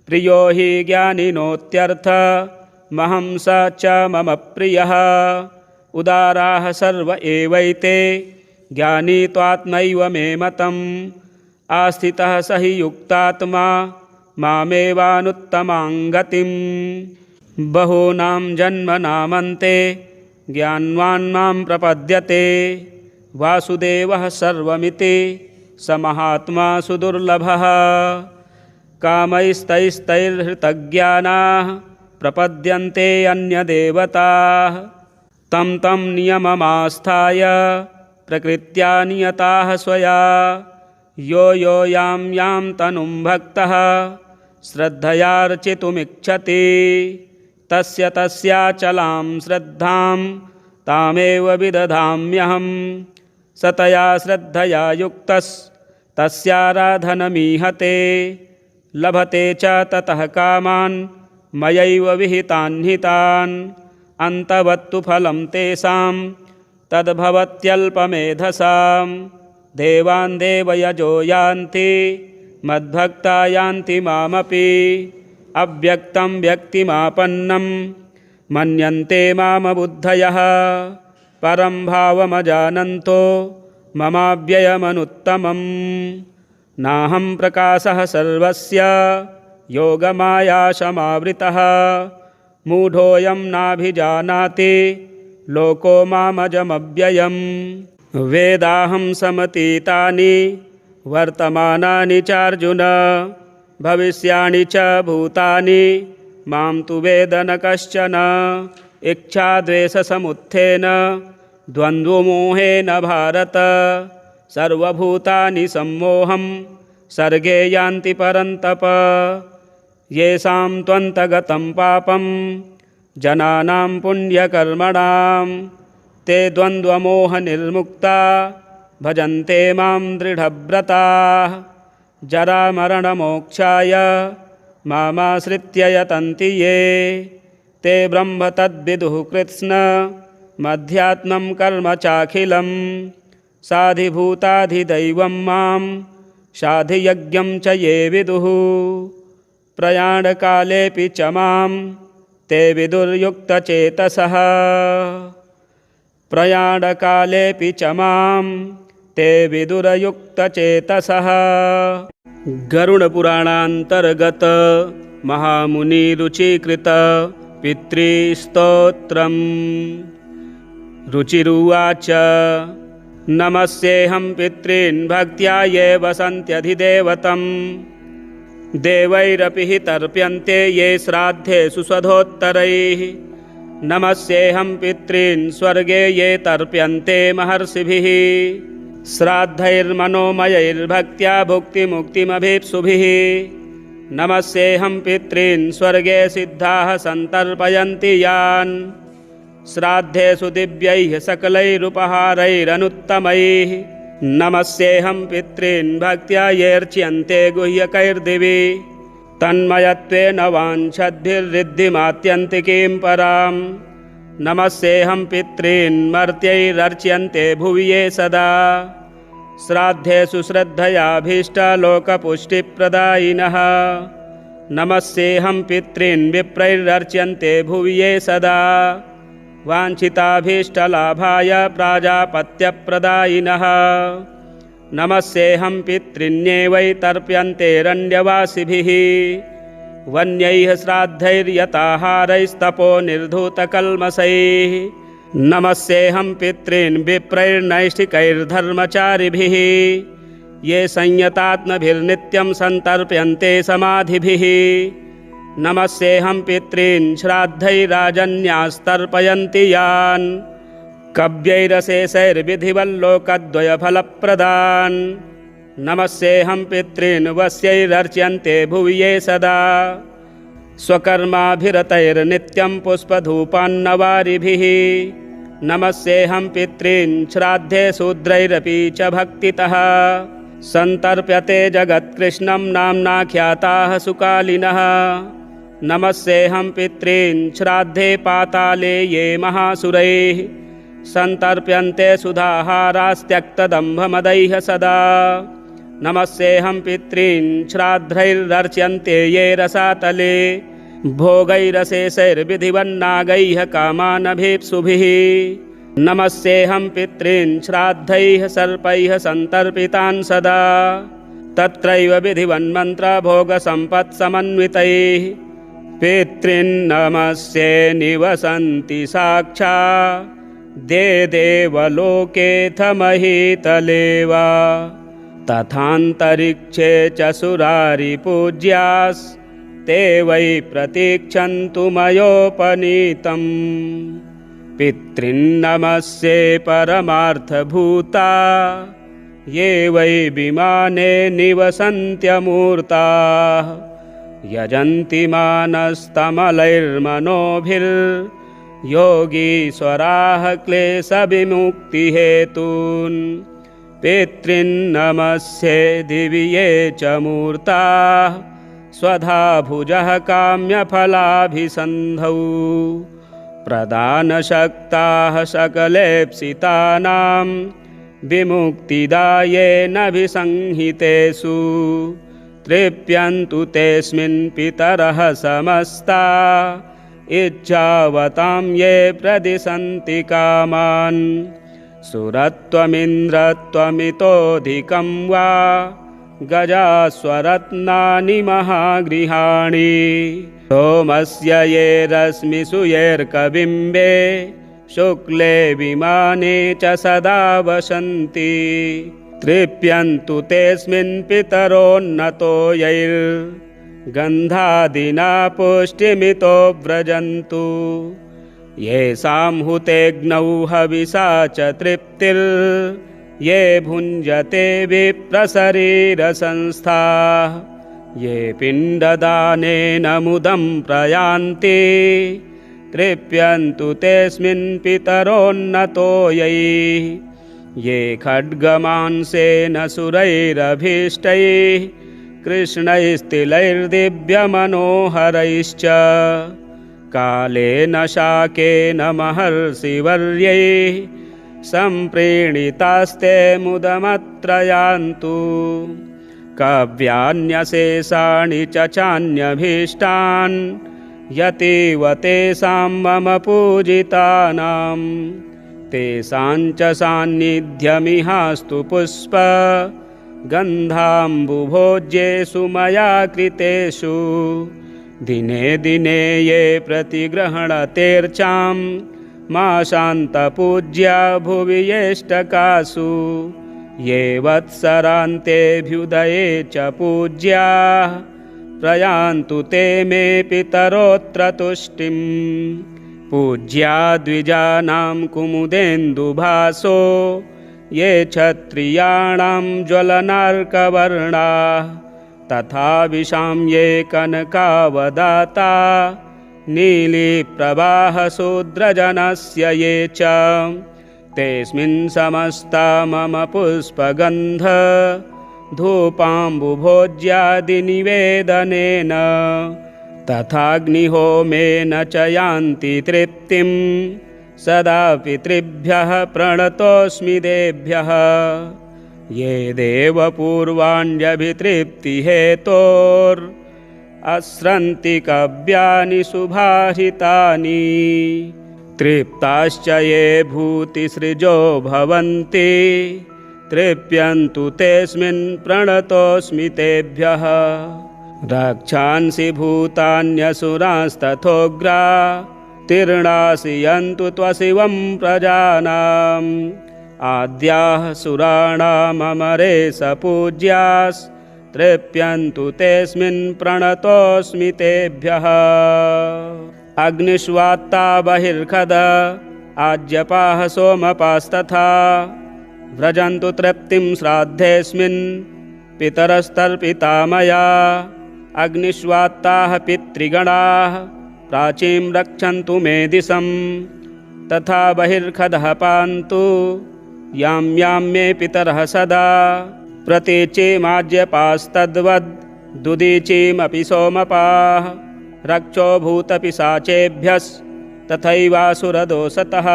प्रियो हि ज्ञानिनोत्यर्थमहं स च मम प्रियः। उदाराः सर्व एवैते ज्ञानी त्वात्मैव मे मतम्। आस्थितः स हि युक्तात्मा मामेवानुत्तमां गतिम्। बहूनां जन्मनामन्ते ज्ञानवान् मां प्रपद्यते। वासुदेवः सर्वमिति स महात्मा सुदुर्लभः। कामैस्तैस्तैर्हृतज्ञानाः प्रपद्यन्ते अन्यदेवताः। तं तं नियममास्थाय प्रकृत्या नियताः स्वया। यो यो यां यां तनुं भक्तः श्रद्धयार्चितुमिच्छति तस्य तस्याचलां श्रद्धां तामेव विदधाम्यहम्। सतया श्रद्धया युक्तस्तस्याराधनमीहते लभते च ततः कामान् मयैव विहितान् हितान्। अन्तवत्तु फलं तेषां तद्भवत्यल्पमेधसां देवान् देवयजो यान्ति मद्भक्ता यान्ति मामपि अव्यक्तं व्यक्तिमापन्नं मन्यन्ते मामबुद्धयः परं भावमजानन्तो ममाव्ययमनुत्तमम् नाहं प्रकाशः सर्वस्य योगमायाशमावृतः मूढोऽयं नाभिजानाति लोको मामजमव्ययम् वेदाहं समतीतानि वर्तमानानि चार्जुन भविष्याणि च भूतानि मां तु वेद न कश्चन इच्छाद्वेषसमुत्थेन द्वन्द्वमोहेन भारत सर्वभूतानि सम्मोहं सर्गे यान्ति परन्तप येषां त्वन्तगतं पापं जनानां पुण्यकर्मणां ते द्वन्द्वमोहनिर्मुक्ता भजन्ते मां दृढव्रताः जरामरणमोक्षाय मामाश्रित्य यतन्ति ये ते ब्रह्म तद्विदुः कृत्स्न मध्यात्मं कर्म चाखिलं साधिभूताधिदैवं मां साधियज्ञं च ये विदुः प्रयाणकालेऽपि च मां ते विदुर्युक्तचेतसः प्रयाणकालेऽपि च मां ते विदुरयुक्तचेतसः। गरुडपुराणान्तर्गत महामुनिरुचिकृत पितृस्तोत्रम्। रुचिरुवाच नमस्येऽहं पितॄन् भक्त्या ये वसन्त्यधिदेवतम् देवैरपि हि तर्प्यन्ते ये श्राद्धेषु स्वधोत्तरैः नमस्येऽहं पितॄन् स्वर्गे ये तर्प्यन्ते महर्षिभिः श्राद्धैर्मनोमयैर्भक्त्या भुक्तिमुक्तिमभीप्सुभिः नमस्येऽहं पितॄन् स्वर्गे सिद्धाः सन्तर्पयन्ति यान् श्राद्धेषु दिव्यैः सकलैरुपहारैरनुत्तमैः नमस्येऽहं पितॄन् भक्त्या येऽर्च्यन्ते गुह्यकैर्दिवि तन्मयत्वेन वाञ्छद्भिर्रिद्धिमात्यन्तिकीं परां नमस्येऽहं पितॄन् मर्त्यैरर्च्यन्ते भुवि ये सदा श्राद्धेषु श्रद्धयाभीष्टलोकपुष्टिप्रदायिनः नमस्येऽहं पितॄन् विप्रैरर्च्यन्ते भुवि ये सदा वाञ्छिताभीष्टलाभाय प्राजापत्यप्रदायिनः नमस्येऽहं पितॄन्ये तर्प्यन्तेरण्यवासिभिः वन्यैः श्राद्धैर्यताहारैस्तपो निर्धूतकल्मषैः नमस्येऽहं पितॄन् विप्रैर्नैष्ठिकैर्धर्मचारिभिः ये संयतात्मभिर्नित्यं सन्तर्प्यन्ते समाधिभिः नमस्येऽहं पितॄन् श्राद्धैराजन्यास्तर्पयन्ति यान् कव्यैरशेषैर्विधिवल्लोकद्वयफलप्रदान् नमस्येऽहं पितॄन् वस्यैरर्च्यन्ते भुवि ये सदा स्वकर्माभिरतैर्नित्यं पुष्पधूपान्नवारिभिः नमस्येऽहं पितॄन् श्राद्धे शूद्रैरपि च भक्तितः सन्तर्प्यते जगत्कृष्णं नाम्नाख्याताः सुकालिनः नमस्येऽहं पितॄन् श्राद्धे पाताले ये महासुरैः सन्तर्प्यन्ते सुधाहारास्त्यक्तदम्भमदैः सदा नमस्येऽहं पितॄन् श्राद्धैरर्च्यन्ते ये रसातले भोगैरशेषैर्विधिवन्नागैः कामानभीप्सुभिः नमस्येऽहं पितॄन् श्राद्धैः सर्पैः सन्तर्पितान् सदा तत्रैव विधिवन्मन्त्रभोगसम्पत्समन्वितैः पितॄन्नमस्ये निवसन्ति साक्षात् देवलोकेऽथ महीतले वा तथान्तरिक्षे च सुरारिपूज्यास्ते वै प्रतीक्षन्तु मयोपनीतम् पितॄन्नमस्ये परमार्थभूता ये वै विमाने निवसन्त्यमूर्ताः यजन्ति मानस्तमलैर्मनोभिर्योगीश्वराः क्लेशविमुक्तिहेतून् पितॄन्नमस्ये दिवि ये च मूर्ताः स्वधा भुजः काम्यफलाभिसन्धौ प्रदानशक्ताः सकलेप्सितानां विमुक्तिदायेनभिसंहितेषु तृप्यन्तु तेऽस्मिन् पितरः समस्ता इच्छावतां ये प्रदिशन्ति कामान् सुरत्वमिन्द्रत्वमितोऽधिकं वा गजास्वरत्नानि महागृहाणि सोमस्य ये रश्मिषु येऽर्कबिम्बे शुक्ले विमाने च सदा वसन्ति तृप्यन्तु तेऽस्मिन् पितरोन्नतो यैर्गन्धादिना पुष्टिमितो व्रजन्तु येषां हुतेऽग्नौ हविषा च तृप्तिर् ये भुञ्जते विप्रशरीरसंस्थाः ये पिण्डदानेन मुदं प्रयान्ति तृप्यन्तु तेऽस्मिन् पितरोन्नतो यैः ये खड्गमांसेन सुरैरभीष्टैः कृष्णैस्तिलैर्दिव्यमनोहरैश्च कालेन शाकेन महर्षिवर्यैः सम्प्रीणितास्ते मुदमत्र यान्तु काव्यान्यशेषाणि च चान्यभीष्टान् यतीव तेषां मम पूजितानां तेषां च सान्निध्यमिहास्तु पुष्प गन्धाम्बुभोज्येषु मया कृतेषु दिने दिने ये प्रतिगृह्णतेऽर्चां माशान्तपूज्या भुवि येष्टकासु ये वत्सरान्तेऽभ्युदये च पूज्याः प्रयान्तु ते मे पितरोऽत्र तुष्टिं पूज्या द्विजानां कुमुदेन्दुभासो ये क्षत्रियाणां ज्वलनार्कवर्णाः तथा विशां ये कनकावदाता नीलिप्रवाहशूद्रजनस्य ये च तेऽस्मिन् समस्ता मम पुष्पगन्ध धूपाम्बुभोज्यादिनिवेदनेन तथाग्निहोमेन च यान्ति तृप्तिं सदा पितृभ्यः प्रणतोऽस्मि देभ्यः ये देवपूर्वाण्यभितृप्तिहेतोरस्रन्ति काव्यानि सुभाषितानि तृप्ताश्च ये भूतिसृजो भवन्ति तृप्यन्तु तेऽस्मिन् प्रणतोऽस्मि तेभ्यः रक्षांसि भूतान्यसुरांस्तथोग्रा तीर्णासि त्वशिवं प्रजानाम् आद्याः सुराणाममरेश पूज्यास्तृप्यन्तु तेऽस्मिन् प्रणतोऽस्मि तेभ्यः अग्निष्वात्ता बहिर्खद आज्यपाः सोमपास्तथा व्रजन्तु तृप्तिं श्राद्धेऽस्मिन् पितरस्तर्पिता मया अग्निष्वात्ताः पितृगणाः प्राचीं रक्षन्तु मे दिशं तथा बहिर्खदः पान्तु यां यां मे पितरः सदा प्रतीचीमाज्यपास्तद्वद् दुदीचीमपि सोमपाः रक्षो भूतपिशाचेभ्यस्तथैवासुरदोषतः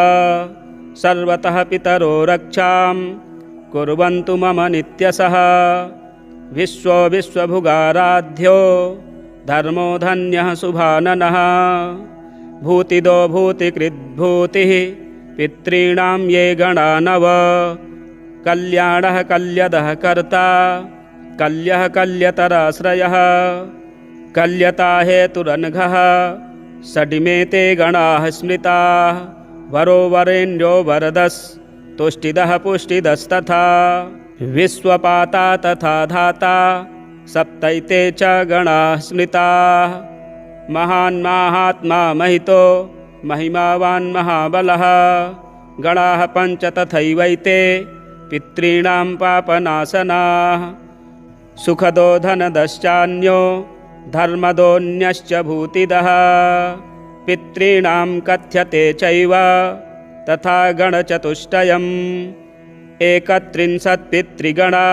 सर्वतः पितरो रक्षां कुर्वन्तु मम नित्यशः विश्वो विश्वभुगाराध्यो धर्मो धन्यः शुभाननः भूतिदो भूतिकृद्भूतिः पितॄणां ये गणा नव कल्याणः कल्यदः कर्ता कल्यः कल्यतराश्रयः कल्यता हेतुरनघः षडिमे ते गणाः स्मृताः वरो वरेण्यो वरदस्तुष्टिदः पुष्टिदस्तथा विश्वपाता तथा धाता सप्तैते च गणाः स्मृताः महान् माहात्मा महितो महिमावान् महाबलः गणाः पञ्च तथैवैते पितॄणां पापनाशनाः सुखदो धनदश्चान्यो धर्मदोऽन्यश्च भूतिदः पितॄणां कथ्यते चैव तथा गणचतुष्टयम् एकत्रिंशत् पितृगणा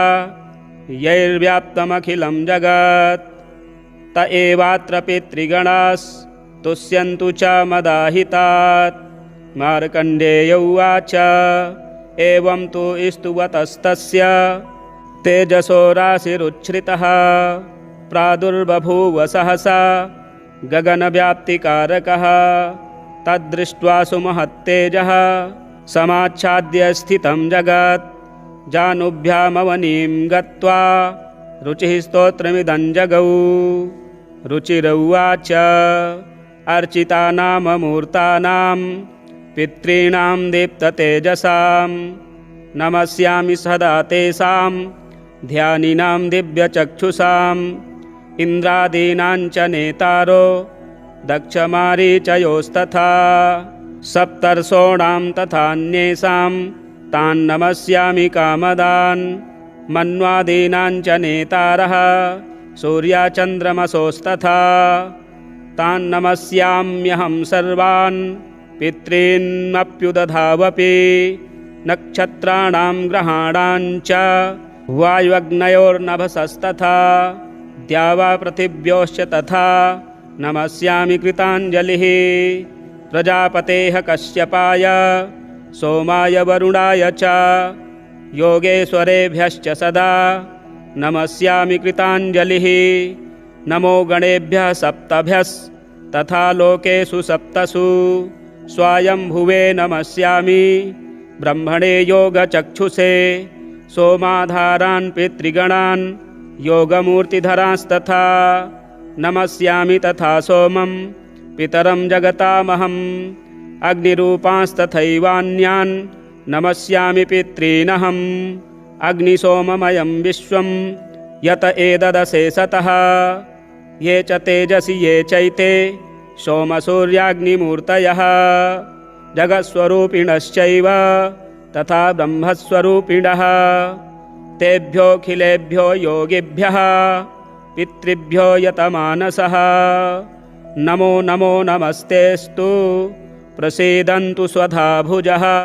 यैर्व्याप्तमखिलं जगत् त एवात्र पितृगणास् तुष्यन्तु च मदाहितात्। मार्कण्डेय उवाच एवं तु स्तुवतस्तस्य तेजसो राशिरुच्छ्रितः प्रादुर्बभूव सहसा गगनव्याप्तिकारकः। तद्दृष्ट्वा सुमहत्तेजः समाच्छाद्य स्थितं जगत्। जानुभ्यामवनीं गत्वा रुचिः स्तोत्रमिदं जगौ। रुचिरुवाच अर्चितानाममूर्तानां पितॄणां दीप्ततेजसां नमस्यामि सदा तेषां ध्यानिनां दिव्यचक्षुषाम्। इन्द्रादीनां च नेतारो दक्षमारीचयोस्तथा सप्तर्षोणां तथान्येषां तान् नमस्यामि कामदान्। मन्वादीनां च नेतारः सूर्याचन्द्रमसोस्तथा तान् नमस्याम्यहं सर्वान् पितॄन्नप्युदधावपि। नक्षत्राणां ग्रहाणां च वायुअग्नयोर्नभसस्तथा द्यावा पृथिव्योश्च तथा नमस्यामि कृताञ्जलिः। प्रजापतेः कश्यपाय सोमाय वरुणाय च योगेश्वरेभ्यश्च सदा नमस्यामि कृताञ्जलिः। नमो गणेभ्यः सप्तभ्यस्तथा लोकेषु सप्तसु स्वायम्भुवे नमस्यामि ब्रह्मणे योगचक्षुषे। सोमाधारान् पितृगणान् योगमूर्तिधरांस्तथा नमस्यामि तथा सोमं पितरं जगतामहम्। अग्निरूपांस्तथैवान्यान् नमस्यामि पितॄनहम्। अग्निसोममयं विश्वं यत एतदशेषतः ये च तेजसि ये चैते सोमसूर्याग्निमूर्तयः जगत्स्वरूपिणश्चैव तथा ब्रह्मस्वरूपिणः। तेभ्योऽखिलेभ्यो योगिभ्यः पितृभ्यो यतमानसः नमो नमो नमस्तेस्तु प्रसीदन्तु स्वधा भुजः।